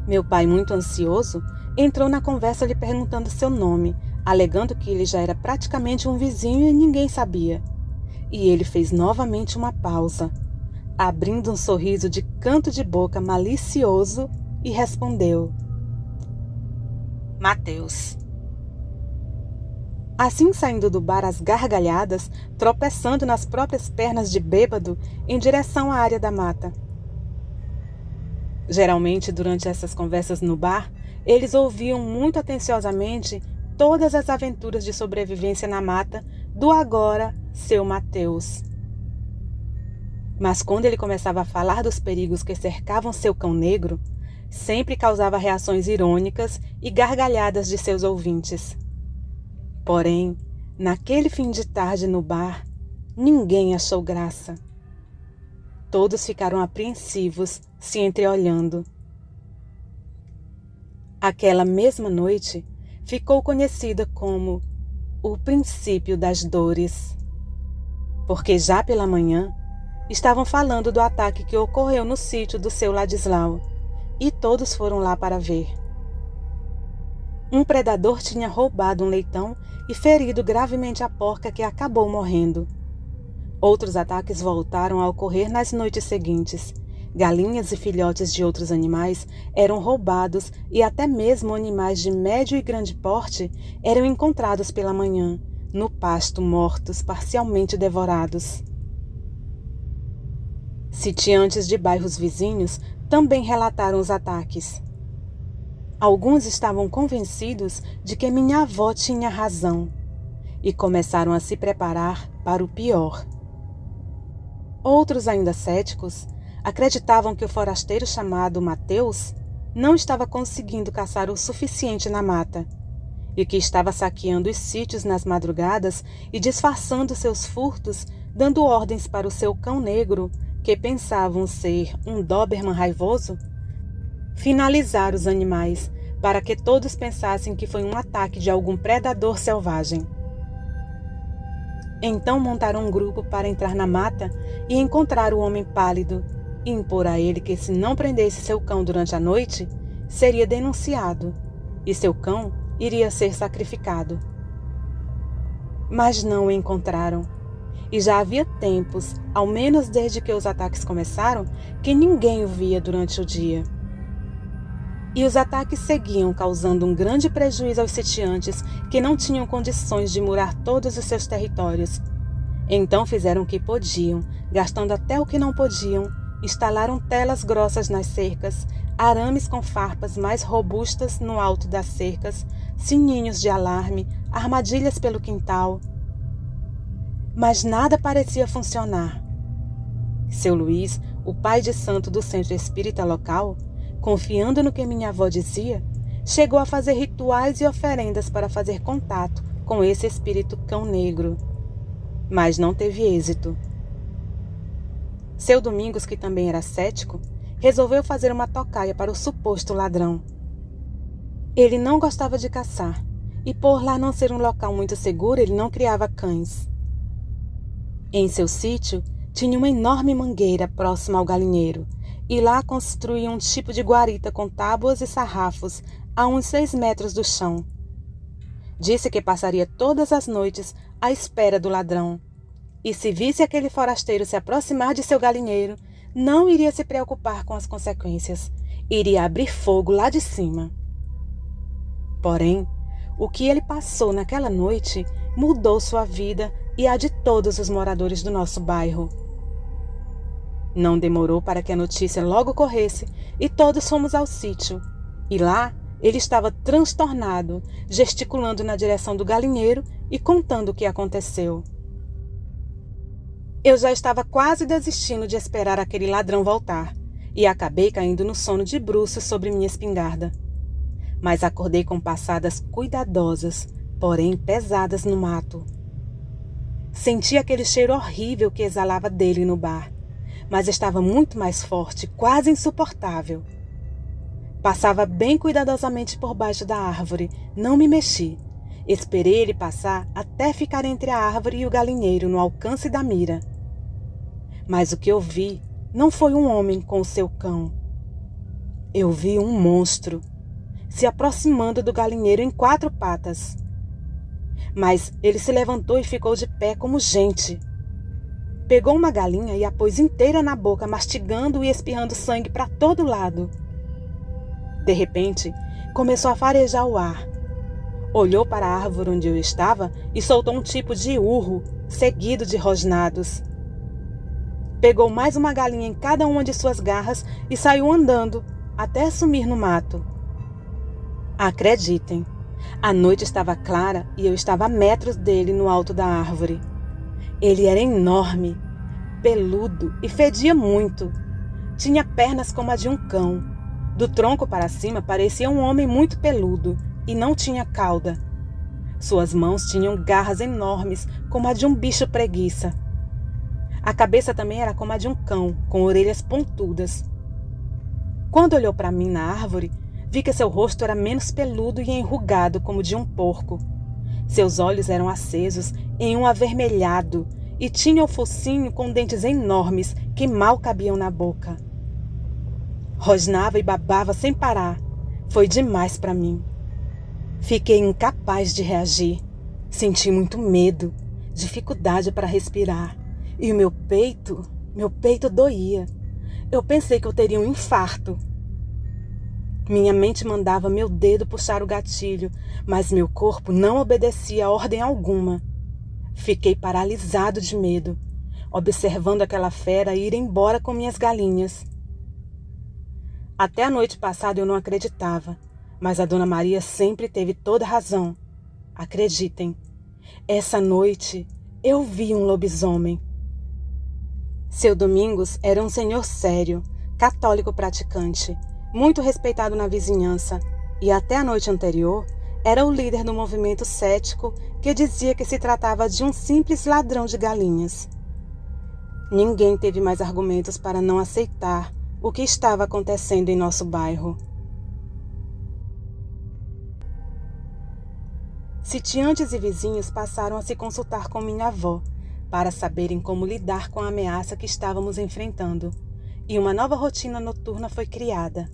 Meu pai, muito ansioso, entrou na conversa lhe perguntando seu nome, alegando que ele já era praticamente um vizinho e ninguém sabia. E ele fez novamente uma pausa, abrindo um sorriso de canto de boca malicioso, e respondeu: Mateus. Assim, saindo do bar às gargalhadas, tropeçando nas próprias pernas de bêbado, em direção à área da mata. Geralmente, durante essas conversas no bar, eles ouviam muito atenciosamente todas as aventuras de sobrevivência na mata do agora seu Mateus. Mas quando ele começava a falar dos perigos que cercavam seu cão negro, sempre causava reações irônicas e gargalhadas de seus ouvintes. Porém, naquele fim de tarde no bar, ninguém achou graça. Todos ficaram apreensivos, se entreolhando. Aquela mesma noite ficou conhecida como o princípio das dores, porque já pela manhã estavam falando do ataque que ocorreu no sítio do seu Ladislau, e todos foram lá para ver. Um predador tinha roubado um leitão e ferido gravemente a porca, que acabou morrendo. Outros ataques voltaram a ocorrer nas noites seguintes. Galinhas e filhotes de outros animais eram roubados e até mesmo animais de médio e grande porte eram encontrados pela manhã, no pasto, mortos, parcialmente devorados. Sitiantes de bairros vizinhos também relataram os ataques. Alguns estavam convencidos de que minha avó tinha razão e começaram a se preparar para o pior. Outros, ainda céticos, acreditavam que o forasteiro chamado Mateus não estava conseguindo caçar o suficiente na mata e que estava saqueando os sítios nas madrugadas e disfarçando seus furtos, dando ordens para o seu cão negro, que pensavam ser um Doberman raivoso, finalizar os animais para que todos pensassem que foi um ataque de algum predador selvagem. Então montaram um grupo para entrar na mata e encontrar o homem pálido e impor a ele que, se não prendesse seu cão durante a noite, seria denunciado e seu cão iria ser sacrificado. Mas não o encontraram. E já havia tempos, ao menos desde que os ataques começaram, que ninguém o via durante o dia. E os ataques seguiam, causando um grande prejuízo aos sitiantes que não tinham condições de murar todos os seus territórios. Então fizeram o que podiam, gastando até o que não podiam, instalaram telas grossas nas cercas, arames com farpas mais robustas no alto das cercas, sininhos de alarme, armadilhas pelo quintal. Mas nada parecia funcionar. Seu Luiz, o pai de santo do centro espírita local, confiando no que minha avó dizia, chegou a fazer rituais e oferendas para fazer contato com esse espírito cão negro. Mas não teve êxito. Seu Domingos, que também era cético, resolveu fazer uma tocaia para o suposto ladrão. Ele não gostava de caçar e por lá não ser um local muito seguro, ele não criava cães. Em seu sítio, tinha uma enorme mangueira próxima ao galinheiro, e lá construía um tipo de guarita com tábuas e sarrafos a uns 6 metros do chão. Disse que passaria todas as noites à espera do ladrão, e se visse aquele forasteiro se aproximar de seu galinheiro, não iria se preocupar com as consequências, iria abrir fogo lá de cima. Porém, o que ele passou naquela noite mudou sua vida e a de todos os moradores do nosso bairro. Não demorou para que a notícia logo corresse e todos fomos ao sítio. E lá ele estava transtornado, gesticulando na direção do galinheiro e contando o que aconteceu. Eu já estava quase desistindo de esperar aquele ladrão voltar e acabei caindo no sono de bruços sobre minha espingarda. Mas acordei com passadas cuidadosas, porém pesadas no mato. Senti aquele cheiro horrível que exalava dele no bar, mas estava muito mais forte, quase insuportável. Passava bem cuidadosamente por baixo da árvore, não me mexi. Esperei ele passar até ficar entre a árvore e o galinheiro, no alcance da mira. Mas o que eu vi não foi um homem com o seu cão. Eu vi um monstro se aproximando do galinheiro em 4 patas. Mas ele se levantou e ficou de pé como gente. Pegou uma galinha e a pôs inteira na boca, mastigando e espirrando sangue para todo lado. De repente, começou a farejar o ar. Olhou para a árvore onde eu estava e soltou um tipo de urro, seguido de rosnados. Pegou mais uma galinha em cada uma de suas garras e saiu andando, até sumir no mato. Acreditem, a noite estava clara e eu estava a metros dele no alto da árvore. Ele era enorme, peludo e fedia muito. Tinha pernas como a de um cão. Do tronco para cima parecia um homem muito peludo e não tinha cauda. Suas mãos tinham garras enormes como a de um bicho preguiça. A cabeça também era como a de um cão, com orelhas pontudas. Quando olhou para mim na árvore, vi que seu rosto era menos peludo e enrugado como o de um porco. Seus olhos eram acesos em um avermelhado e tinha o focinho com dentes enormes que mal cabiam na boca. Rosnava e babava sem parar. Foi demais para mim. Fiquei incapaz de reagir. Senti muito medo, dificuldade para respirar. E o meu peito doía. Eu pensei que eu teria um infarto. Minha mente mandava meu dedo puxar o gatilho, mas meu corpo não obedecia a ordem alguma. Fiquei paralisado de medo, observando aquela fera ir embora com minhas galinhas. Até a noite passada eu não acreditava, mas a Dona Maria sempre teve toda razão. Acreditem, essa noite eu vi um lobisomem. Seu Domingos era um senhor sério, católico praticante, muito respeitado na vizinhança, e até a noite anterior era o líder do movimento cético que dizia que se tratava de um simples ladrão de galinhas. Ninguém teve mais argumentos para não aceitar o que estava acontecendo em nosso bairro. Sitiantes e vizinhos passaram a se consultar com minha avó para saberem como lidar com a ameaça que estávamos enfrentando, e uma nova rotina noturna foi criada.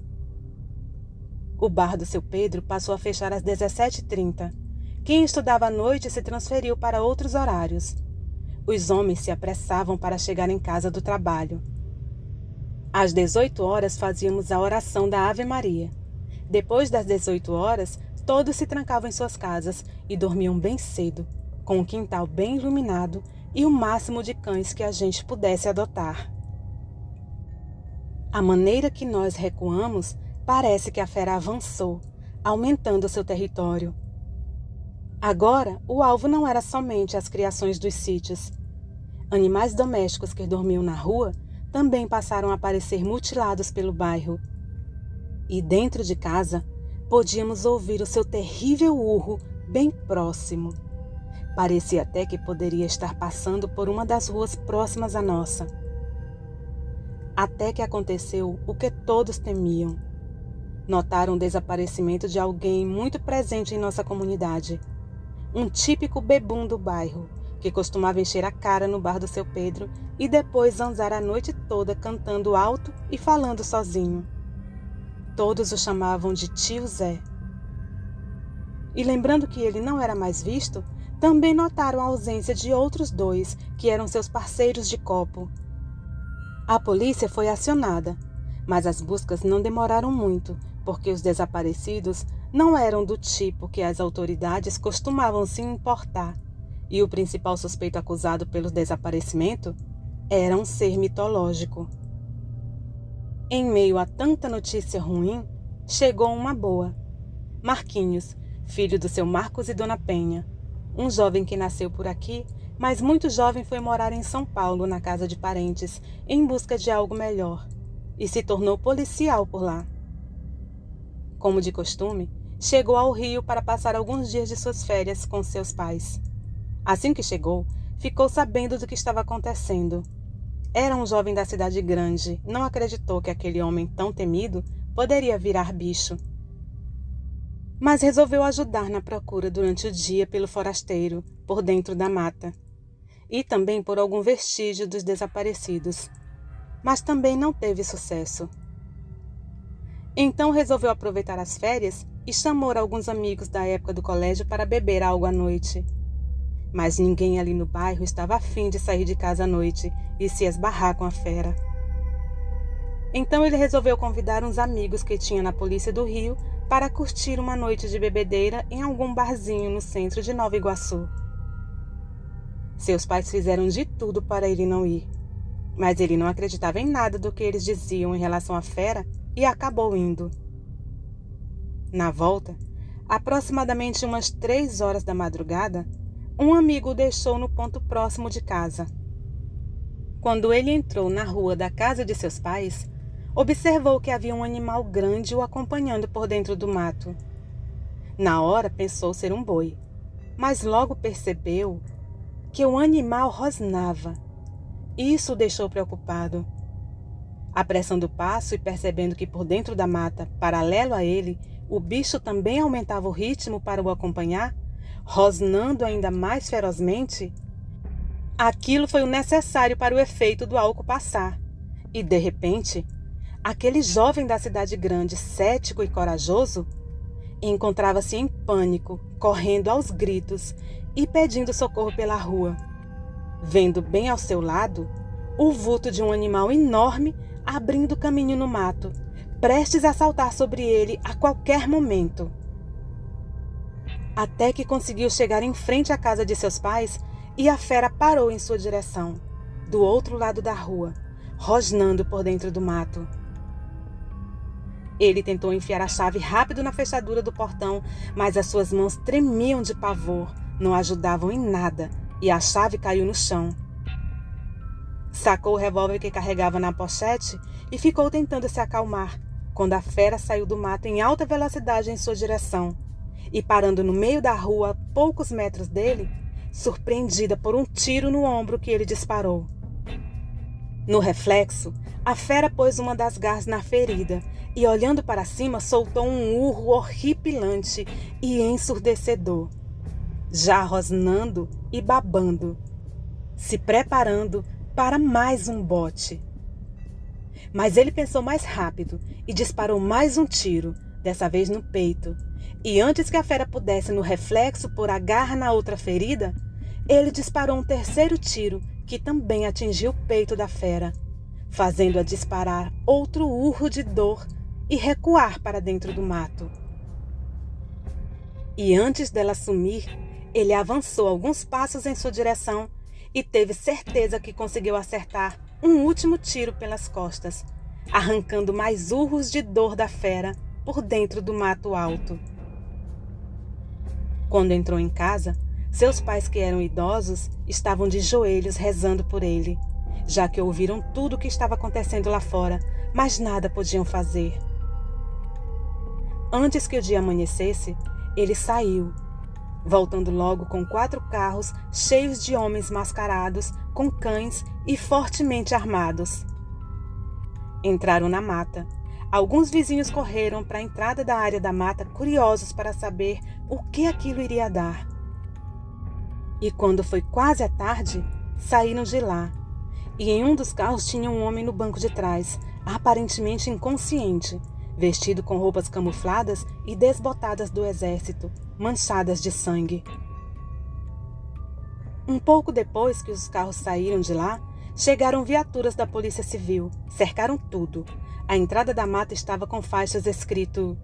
O bar do seu Pedro passou a fechar às 17h30. Quem estudava à noite se transferiu para outros horários. Os homens se apressavam para chegar em casa do trabalho. Às 18h fazíamos a oração da Ave Maria. Depois das 18h, todos se trancavam em suas casas e dormiam bem cedo, com o quintal bem iluminado e o máximo de cães que a gente pudesse adotar. À maneira que nós recuamos, parece que a fera avançou, aumentando seu território. Agora, o alvo não era somente as criações dos sítios. Animais domésticos que dormiam na rua também passaram a aparecer mutilados pelo bairro. E dentro de casa, podíamos ouvir o seu terrível urro bem próximo. Parecia até que poderia estar passando por uma das ruas próximas à nossa. Até que aconteceu o que todos temiam. notaram o desaparecimento de alguém muito presente em nossa comunidade. Um típico bebum do bairro, que costumava encher a cara no bar do seu Pedro e depois zanzar a noite toda cantando alto e falando sozinho. Todos o chamavam de Tio Zé. E lembrando que ele não era mais visto, também notaram a ausência de outros dois que eram seus parceiros de copo. A polícia foi acionada, mas as buscas não demoraram muito, porque os desaparecidos não eram do tipo que as autoridades costumavam se importar, e o principal suspeito acusado pelo desaparecimento era um ser mitológico. Em meio a tanta notícia ruim, chegou uma boa. Marquinhos, filho do seu Marcos e Dona Penha, um jovem que nasceu por aqui, mas muito jovem foi morar em São Paulo, na casa de parentes, em busca de algo melhor, e se tornou policial por lá. Como de costume, chegou ao Rio para passar alguns dias de suas férias com seus pais. Assim que chegou, ficou sabendo do que estava acontecendo. Era um jovem da cidade grande, não acreditou que aquele homem tão temido poderia virar bicho. Mas resolveu ajudar na procura durante o dia pelo forasteiro, por dentro da mata, e também por algum vestígio dos desaparecidos. Mas também não teve sucesso. Então resolveu aproveitar as férias e chamou alguns amigos da época do colégio para beber algo à noite. Mas ninguém ali no bairro estava afim de sair de casa à noite e se esbarrar com a fera. Então ele resolveu convidar uns amigos que tinha na polícia do Rio para curtir uma noite de bebedeira em algum barzinho no centro de Nova Iguaçu. Seus pais fizeram de tudo para ele não ir, mas ele não acreditava em nada do que eles diziam em relação à fera e acabou indo. Na volta, aproximadamente umas 3 horas da madrugada, um amigo o deixou no ponto próximo de casa. Quando ele entrou na rua da casa de seus pais, observou que havia um animal grande o acompanhando por dentro do mato. Na hora pensou ser um boi, mas logo percebeu que o animal rosnava. Isso o deixou preocupado. Apressando o passo e percebendo que por dentro da mata, paralelo a ele, o bicho também aumentava o ritmo para o acompanhar, rosnando ainda mais ferozmente, aquilo foi o necessário para o efeito do álcool passar. E, de repente, aquele jovem da cidade grande, cético e corajoso, encontrava-se em pânico, correndo aos gritos e pedindo socorro pela rua, vendo bem ao seu lado o vulto de um animal enorme abrindo caminho no mato, prestes a saltar sobre ele a qualquer momento. Até que conseguiu chegar em frente à casa de seus pais e a fera parou em sua direção, do outro lado da rua, rosnando por dentro do mato. Ele tentou enfiar a chave rápido na fechadura do portão, mas as suas mãos tremiam de pavor, não ajudavam em nada, e a chave caiu no chão. Sacou o revólver que carregava na pochete e ficou tentando se acalmar, quando a fera saiu do mato em alta velocidade em sua direção, e parando no meio da rua, a poucos metros dele, surpreendida por um tiro no ombro que ele disparou. No reflexo, a fera pôs uma das garras na ferida e, olhando para cima, soltou um urro horripilante e ensurdecedor, já rosnando e babando, se preparando para mais um bote. Mas ele pensou mais rápido e disparou mais um tiro, dessa vez no peito. E antes que a fera pudesse, no reflexo, pôr a garra na outra ferida, ele disparou um terceiro tiro que também atingiu o peito da fera, fazendo-a disparar outro urro de dor e recuar para dentro do mato. E antes dela sumir, ele avançou alguns passos em sua direção e teve certeza que conseguiu acertar um último tiro pelas costas, arrancando mais urros de dor da fera por dentro do mato alto. Quando entrou em casa, seus pais, que eram idosos, estavam de joelhos rezando por ele, já que ouviram tudo o que estava acontecendo lá fora, mas nada podiam fazer. Antes que o dia amanhecesse, ele saiu, voltando logo com 4 carros cheios de homens mascarados, com cães e fortemente armados. Entraram na mata, Alguns vizinhos correram para a entrada da área da mata, curiosos para saber o que aquilo iria dar. E quando foi quase à tarde, saíram de lá. E em um dos carros tinha um homem no banco de trás, aparentemente inconsciente, vestido com roupas camufladas e desbotadas do exército, manchadas de sangue. Um pouco depois que os carros saíram de lá, chegaram viaturas da Polícia Civil, cercaram tudo. A entrada da mata estava com faixas escrito: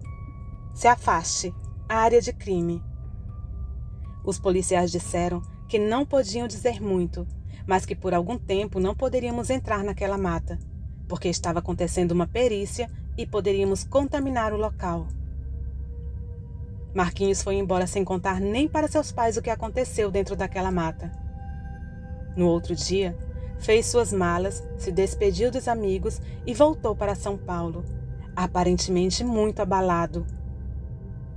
"Se afaste, área de crime". Os policiais disseram que não podiam dizer muito, mas que por algum tempo não poderíamos entrar naquela mata, porque estava acontecendo uma perícia e poderíamos contaminar o local. Marquinhos foi embora sem contar nem para seus pais o que aconteceu dentro daquela mata. No outro dia, fez suas malas, se despediu dos amigos e voltou para São Paulo, aparentemente muito abalado.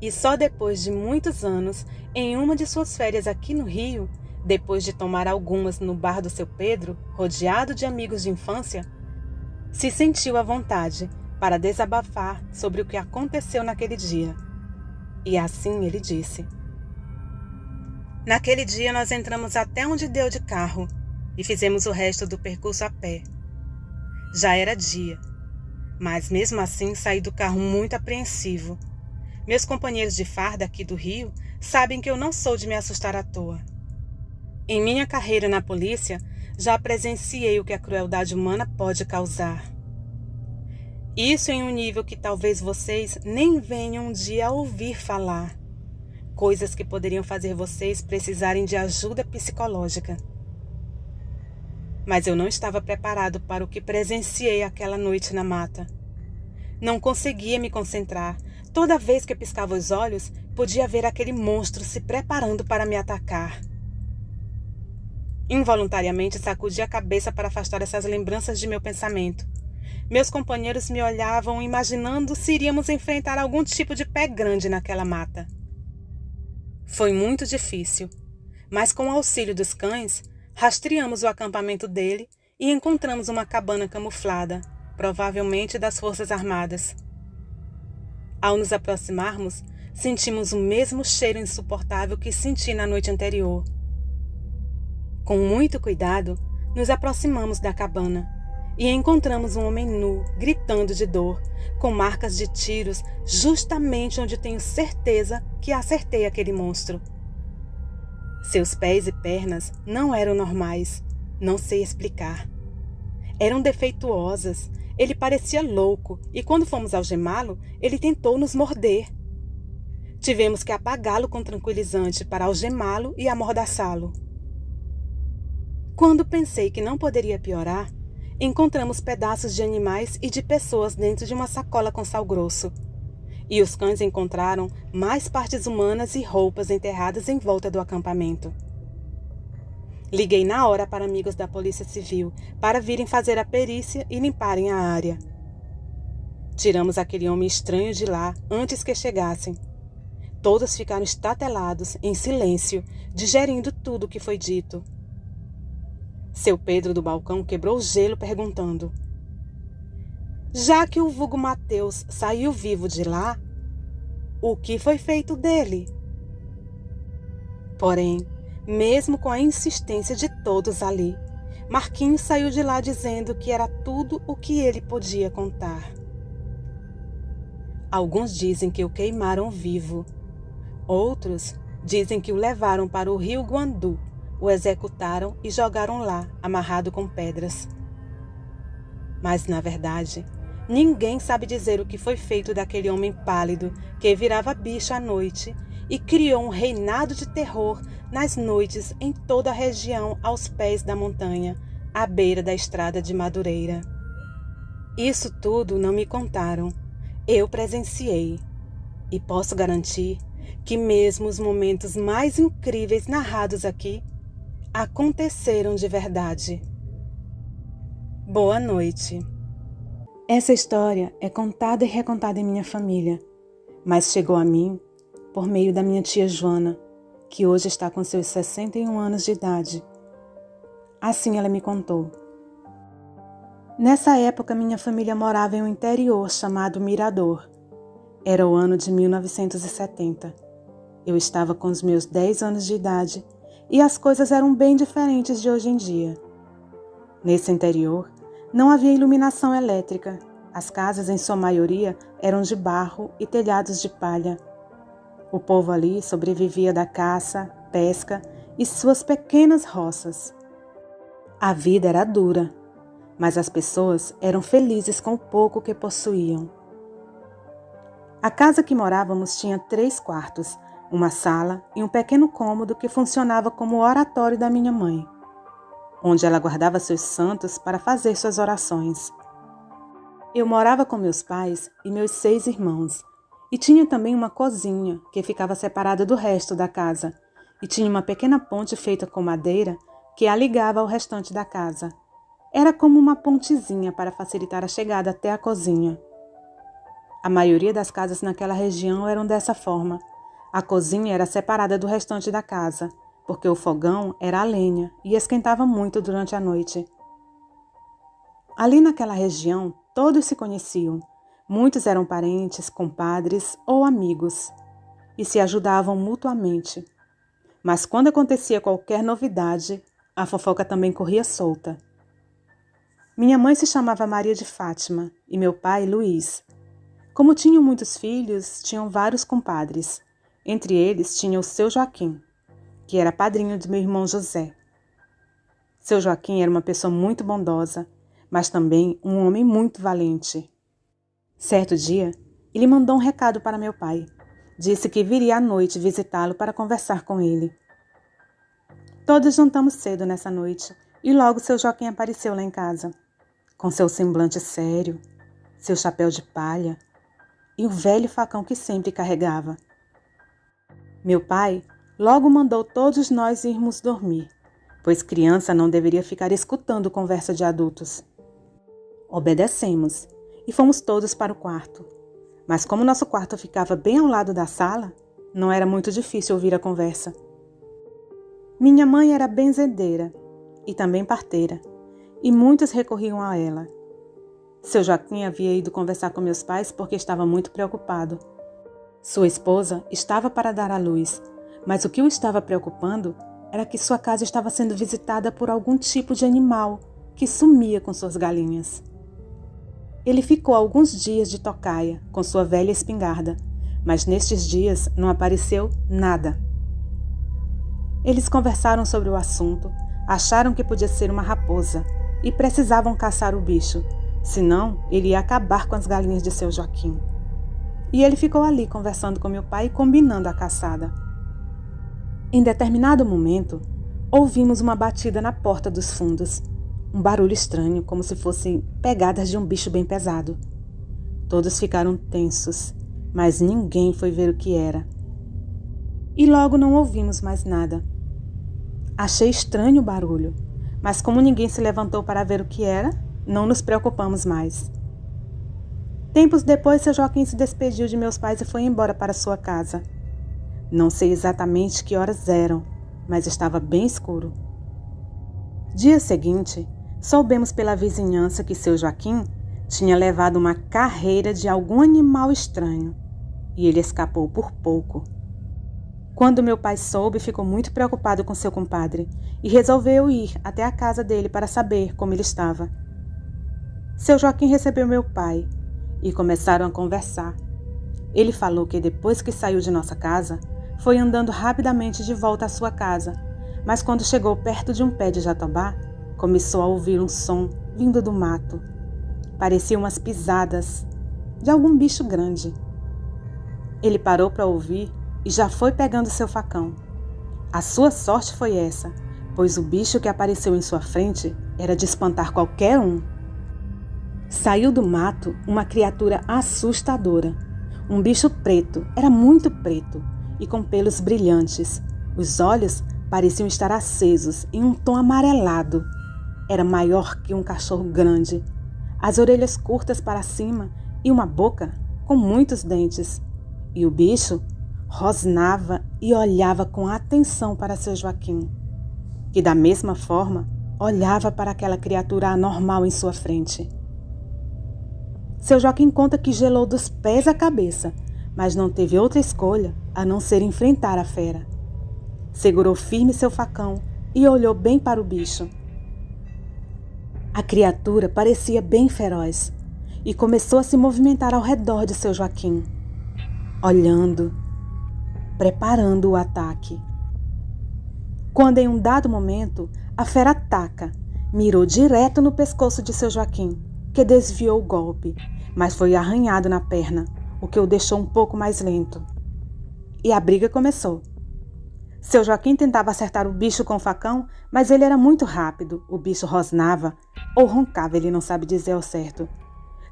E só depois de muitos anos, em uma de suas férias aqui no Rio, depois de tomar algumas no bar do seu Pedro, rodeado de amigos de infância, se sentiu à vontade para desabafar sobre o que aconteceu naquele dia. E assim ele disse: "Naquele dia nós entramos até onde deu de carro e fizemos o resto do percurso a pé. Já era dia, mas mesmo assim saí do carro muito apreensivo. Meus companheiros de farda aqui do Rio sabem que eu não sou de me assustar à toa. Em minha carreira na polícia, já presenciei o que a crueldade humana pode causar. Isso em um nível que talvez vocês nem venham um dia a ouvir falar. Coisas que poderiam fazer vocês precisarem de ajuda psicológica. Mas eu não estava preparado para o que presenciei aquela noite na mata. Não conseguia me concentrar. Toda vez que piscava os olhos, podia ver aquele monstro se preparando para me atacar. Involuntariamente sacudi a cabeça para afastar essas lembranças de meu pensamento. Meus companheiros me olhavam, imaginando se iríamos enfrentar algum tipo de pé grande naquela mata. Foi muito difícil, mas com o auxílio dos cães, rastreamos o acampamento dele e encontramos uma cabana camuflada, provavelmente das Forças Armadas. Ao nos aproximarmos, sentimos o mesmo cheiro insuportável que senti na noite anterior. Com muito cuidado, nos aproximamos da cabana e encontramos um homem nu, gritando de dor, com marcas de tiros justamente onde tenho certeza que acertei aquele monstro. Seus pés e pernas não eram normais, não sei explicar. Eram defeituosas, ele parecia louco e quando fomos algemá-lo, ele tentou nos morder. Tivemos que apagá-lo com tranquilizante para algemá-lo e amordaçá-lo. Quando pensei que não poderia piorar, encontramos pedaços de animais e de pessoas dentro de uma sacola com sal grosso. E os cães encontraram mais partes humanas e roupas enterradas em volta do acampamento. Liguei na hora para amigos da Polícia Civil para virem fazer a perícia e limparem a área. Tiramos aquele homem estranho de lá antes que chegassem. Todos ficaram estatelados, em silêncio, digerindo tudo o que foi dito. Seu Pedro do balcão quebrou o gelo perguntando: "Já que o vulgo Mateus saiu vivo de lá, o que foi feito dele?" Porém, mesmo com a insistência de todos ali, Marquinhos saiu de lá dizendo que era tudo o que ele podia contar. Alguns dizem que o queimaram vivo. Outros dizem que o levaram para o rio Guandu, o executaram e jogaram lá, amarrado com pedras. Mas, na verdade, ninguém sabe dizer o que foi feito daquele homem pálido que virava bicho à noite e criou um reinado de terror nas noites em toda a região aos pés da montanha, à beira da estrada de Madureira. Isso tudo não me contaram. Eu presenciei. E posso garantir que mesmo os momentos mais incríveis narrados aqui aconteceram de verdade. Boa noite. Essa história é contada e recontada em minha família, mas chegou a mim por meio da minha tia Joana, que hoje está com seus 61 anos de idade. Assim ela me contou. Nessa época, minha família morava em um interior chamado Mirador. Era o ano de 1970. Eu estava com os meus 10 anos de idade e as coisas eram bem diferentes de hoje em dia. Nesse interior, não havia iluminação elétrica. As casas, em sua maioria, eram de barro e telhados de palha. O povo ali sobrevivia da caça, pesca e suas pequenas roças. A vida era dura, mas as pessoas eram felizes com o pouco que possuíam. A casa que morávamos tinha 3 quartos, uma sala e um pequeno cômodo que funcionava como o oratório da minha mãe, onde ela guardava seus santos para fazer suas orações. Eu morava com meus pais e meus 6 irmãos, e tinha também uma cozinha que ficava separada do resto da casa, e tinha uma pequena ponte feita com madeira que a ligava ao restante da casa. Era como uma pontezinha para facilitar a chegada até a cozinha. A maioria das casas naquela região eram dessa forma. A cozinha era separada do restante da casa, porque o fogão era a lenha e esquentava muito durante a noite. Ali naquela região, todos se conheciam. Muitos eram parentes, compadres ou amigos, e se ajudavam mutuamente. Mas quando acontecia qualquer novidade, a fofoca também corria solta. Minha mãe se chamava Maria de Fátima e meu pai Luiz. Como tinham muitos filhos, tinham vários compadres. Entre eles tinha o seu Joaquim, que era padrinho de meu irmão José. Seu Joaquim era uma pessoa muito bondosa, mas também um homem muito valente. Certo dia, ele mandou um recado para meu pai. Disse que viria à noite visitá-lo para conversar com ele. Todos jantamos cedo nessa noite e logo seu Joaquim apareceu lá em casa, com seu semblante sério, seu chapéu de palha e o velho facão que sempre carregava. Meu pai logo mandou todos nós irmos dormir, pois criança não deveria ficar escutando conversa de adultos. Obedecemos e fomos todos para o quarto. Mas como nosso quarto ficava bem ao lado da sala, não era muito difícil ouvir a conversa. Minha mãe era benzedeira e também parteira, e muitos recorriam a ela. Seu Joaquim havia ido conversar com meus pais porque estava muito preocupado. Sua esposa estava para dar à luz, mas o que o estava preocupando era que sua casa estava sendo visitada por algum tipo de animal que sumia com suas galinhas. Ele ficou alguns dias de tocaia com sua velha espingarda, mas nestes dias não apareceu nada. Eles conversaram sobre o assunto, acharam que podia ser uma raposa e precisavam caçar o bicho, senão ele ia acabar com as galinhas de seu Joaquim. E ele ficou ali conversando com meu pai e combinando a caçada. Em determinado momento, ouvimos uma batida na porta dos fundos. Um barulho estranho, como se fossem pegadas de um bicho bem pesado. Todos ficaram tensos, mas ninguém foi ver o que era. E logo não ouvimos mais nada. Achei estranho o barulho, mas como ninguém se levantou para ver o que era, não nos preocupamos mais. Tempos depois, seu Joaquim se despediu de meus pais e foi embora para sua casa. Não sei exatamente que horas eram, mas estava bem escuro. Dia seguinte, soubemos pela vizinhança que seu Joaquim tinha levado uma carreira de algum animal estranho e ele escapou por pouco. Quando meu pai soube, ficou muito preocupado com seu compadre e resolveu ir até a casa dele para saber como ele estava. Seu Joaquim recebeu meu pai e começaram a conversar. Ele falou que depois que saiu de nossa casa, foi andando rapidamente de volta à sua casa, mas quando chegou perto de um pé de jatobá, começou a ouvir um som vindo do mato. Pareciam umas pisadas de algum bicho grande. Ele parou para ouvir e já foi pegando seu facão. A sua sorte foi essa, pois o bicho que apareceu em sua frente era de espantar qualquer um. Saiu do mato uma criatura assustadora. Um bicho preto, era muito preto, e com pelos brilhantes. Os olhos pareciam estar acesos em um tom amarelado. Era maior que um cachorro grande, as orelhas curtas para cima e uma boca com muitos dentes. E o bicho rosnava e olhava com atenção para seu Joaquim, que da mesma forma olhava para aquela criatura anormal em sua frente. Seu Joaquim conta que gelou dos pés à cabeça, mas não teve outra escolha a não ser enfrentar a fera. Segurou firme seu facão e olhou bem para o bicho. A criatura parecia bem feroz e começou a se movimentar ao redor de seu Joaquim, olhando, preparando o ataque. Quando em um dado momento a fera ataca, mirou direto no pescoço de seu Joaquim, que desviou o golpe, mas foi arranhado na perna, o que o deixou um pouco mais lento. E a briga começou. Seu Joaquim tentava acertar o bicho com o facão, mas ele era muito rápido. O bicho rosnava ou roncava, ele não sabe dizer ao certo.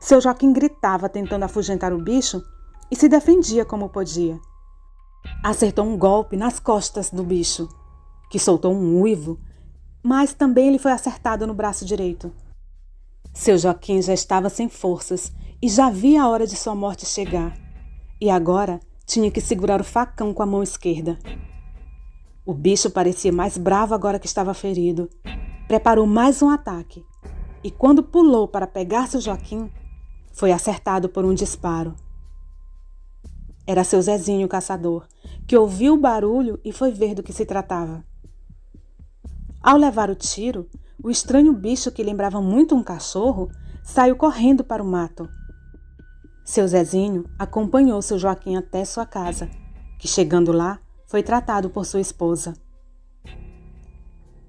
Seu Joaquim gritava tentando afugentar o bicho e se defendia como podia. Acertou um golpe nas costas do bicho, que soltou um uivo, mas também ele foi acertado no braço direito. Seu Joaquim já estava sem forças e já via a hora de sua morte chegar. E agora tinha que segurar o facão com a mão esquerda. O bicho parecia mais bravo agora que estava ferido. Preparou mais um ataque. E quando pulou para pegar seu Joaquim, foi acertado por um disparo. Era seu Zezinho, o caçador, que ouviu o barulho e foi ver do que se tratava. Ao levar o tiro, o estranho bicho, que lembrava muito um cachorro, saiu correndo para o mato. Seu Zezinho acompanhou seu Joaquim até sua casa, que, chegando lá, foi tratado por sua esposa.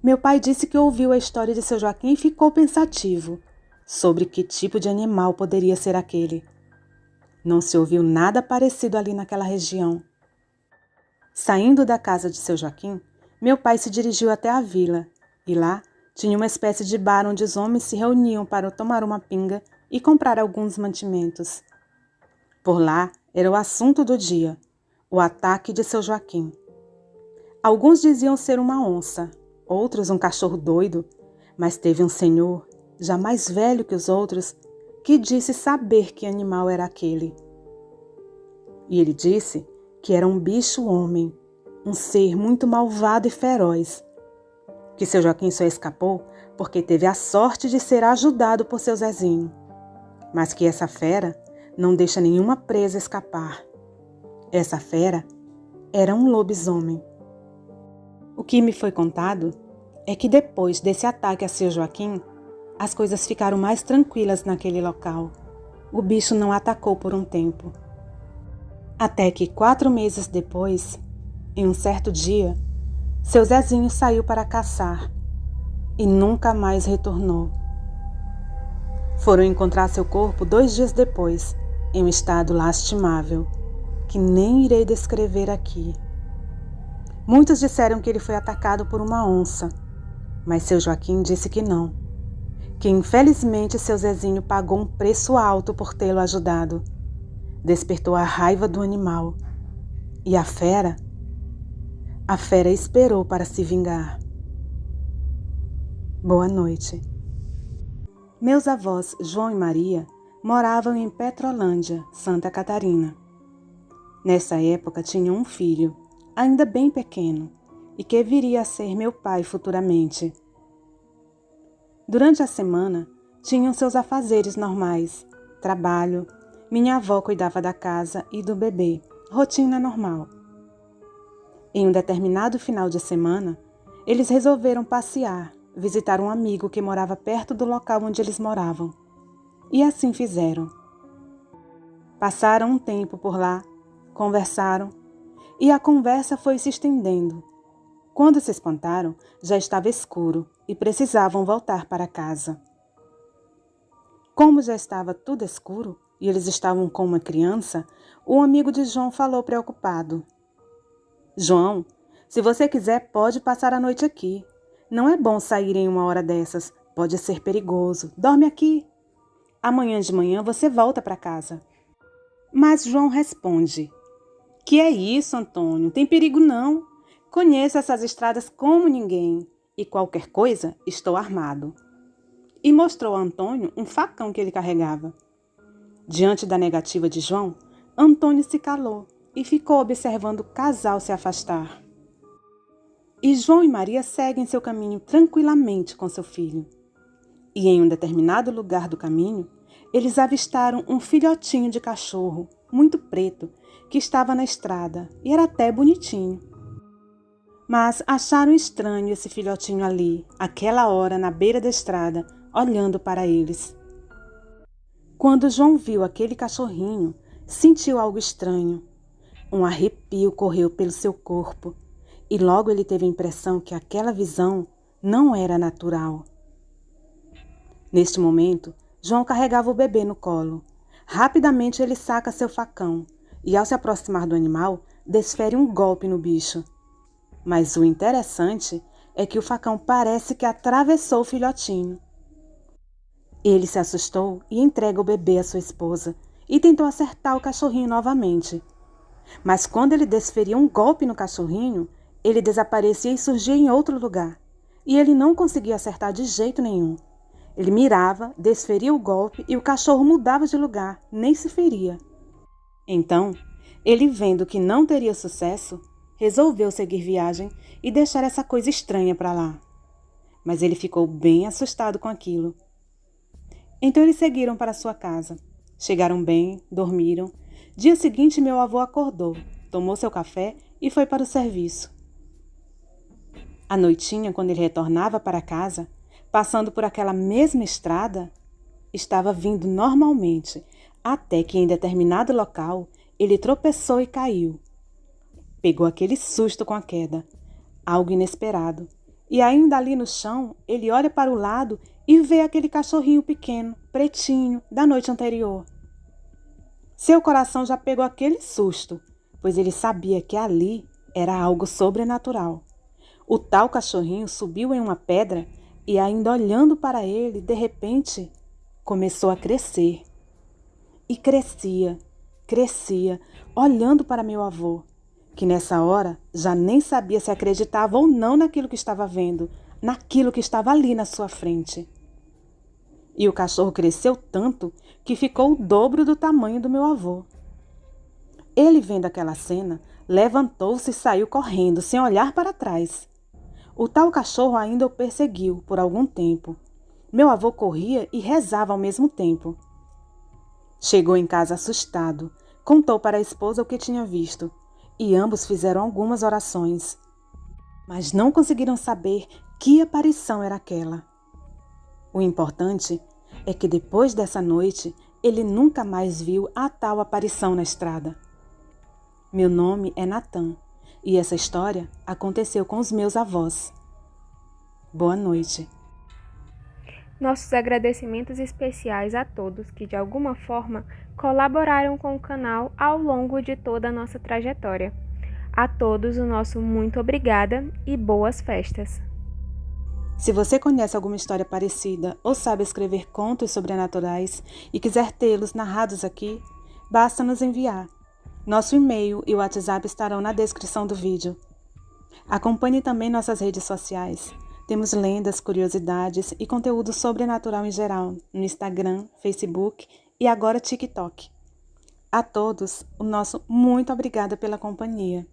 Meu pai disse que ouviu a história de seu Joaquim e ficou pensativo sobre que tipo de animal poderia ser aquele. Não se ouviu nada parecido ali naquela região. Saindo da casa de seu Joaquim, meu pai se dirigiu até a vila e lá tinha uma espécie de bar onde os homens se reuniam para tomar uma pinga e comprar alguns mantimentos. Por lá era o assunto do dia, o ataque de seu Joaquim. Alguns diziam ser uma onça, outros um cachorro doido, mas teve um senhor, já mais velho que os outros, que disse saber que animal era aquele. E ele disse que era um bicho-homem, um ser muito malvado e feroz, que seu Joaquim só escapou porque teve a sorte de ser ajudado por seu Zezinho, mas que essa fera não deixa nenhuma presa escapar. Essa fera era um lobisomem. O que me foi contado é que depois desse ataque a seu Joaquim, as coisas ficaram mais tranquilas naquele local. O bicho não atacou por um tempo. Até que 4 meses depois, em um certo dia, seu Zezinho saiu para caçar e nunca mais retornou. Foram encontrar seu corpo 2 dias depois, em um estado lastimável, que nem irei descrever aqui. Muitos disseram que ele foi atacado por uma onça, mas seu Joaquim disse que não, que infelizmente seu Zezinho pagou um preço alto por tê-lo ajudado. Despertou a raiva do animal. E a fera esperou para se vingar. Boa noite. Meus avós, João e Maria, moravam em Petrolândia, Santa Catarina. Nessa época tinham um filho, ainda bem pequeno, e que viria a ser meu pai futuramente. Durante a semana, tinham seus afazeres normais, trabalho, minha avó cuidava da casa e do bebê, rotina normal. Em um determinado final de semana, eles resolveram passear, visitar um amigo que morava perto do local onde eles moravam. E assim fizeram. Passaram um tempo por lá, conversaram, e a conversa foi se estendendo. Quando se espantaram, já estava escuro e precisavam voltar para casa. Como já estava tudo escuro e eles estavam com uma criança, o amigo de João falou preocupado: João, se você quiser, pode passar a noite aqui. Não é bom sair em uma hora dessas, pode ser perigoso. Dorme aqui. Amanhã de manhã você volta para casa. Mas João responde: que é isso, Antônio? Tem perigo não. Conheço essas estradas como ninguém e qualquer coisa estou armado. E mostrou a Antônio um facão que ele carregava. Diante da negativa de João, Antônio se calou e ficou observando o casal se afastar. E João e Maria seguem seu caminho tranquilamente com seu filho. E em um determinado lugar do caminho, eles avistaram um filhotinho de cachorro, muito preto, que estava na estrada e era até bonitinho. Mas acharam estranho esse filhotinho ali, àquela hora na beira da estrada, olhando para eles. Quando João viu aquele cachorrinho, sentiu algo estranho. Um arrepio correu pelo seu corpo e logo ele teve a impressão que aquela visão não era natural. Neste momento, João carregava o bebê no colo. Rapidamente ele saca seu facão e, ao se aproximar do animal, desfere um golpe no bicho. Mas o interessante é que o facão parece que atravessou o filhotinho. Ele se assustou e entrega o bebê à sua esposa e tentou acertar o cachorrinho novamente. Mas quando ele desferia um golpe no cachorrinho, ele desaparecia e surgia em outro lugar. E ele não conseguia acertar de jeito nenhum. Ele mirava, desferia o golpe e o cachorro mudava de lugar, nem se feria. Então, ele vendo que não teria sucesso, resolveu seguir viagem e deixar essa coisa estranha para lá. Mas ele ficou bem assustado com aquilo. Então eles seguiram para sua casa. Chegaram bem, dormiram. Dia seguinte meu avô acordou, tomou seu café e foi para o serviço. À noitinha, quando ele retornava para casa, passando por aquela mesma estrada, estava vindo normalmente, até que em determinado local ele tropeçou e caiu. Pegou aquele susto com a queda, algo inesperado, e ainda ali no chão ele olha para o lado e vê aquele cachorrinho pequeno, pretinho, da noite anterior. Seu coração já pegou aquele susto, pois ele sabia que ali era algo sobrenatural. O tal cachorrinho subiu em uma pedra e, ainda olhando para ele, de repente, começou a crescer. E crescia, olhando para meu avô, que nessa hora já nem sabia se acreditava ou não naquilo que estava vendo, naquilo que estava ali na sua frente. E o cachorro cresceu tanto que ficou o dobro do tamanho do meu avô. Ele, vendo aquela cena, levantou-se e saiu correndo, sem olhar para trás. O tal cachorro ainda o perseguiu por algum tempo. Meu avô corria e rezava ao mesmo tempo. Chegou em casa assustado, contou para a esposa o que tinha visto, e ambos fizeram algumas orações. Mas não conseguiram saber que aparição era aquela. O importante é que depois dessa noite, ele nunca mais viu a tal aparição na estrada. Meu nome é Natan, e essa história aconteceu com os meus avós. Boa noite. Nossos agradecimentos especiais a todos que, de alguma forma, colaboraram com o canal ao longo de toda a nossa trajetória. A todos o nosso muito obrigada e boas festas! Se você conhece alguma história parecida ou sabe escrever contos sobrenaturais e quiser tê-los narrados aqui, basta nos enviar. Nosso e-mail e o WhatsApp estarão na descrição do vídeo. Acompanhe também nossas redes sociais. Temos lendas, curiosidades e conteúdo sobrenatural em geral no Instagram, Facebook e agora TikTok. A todos, o nosso muito obrigada pela companhia.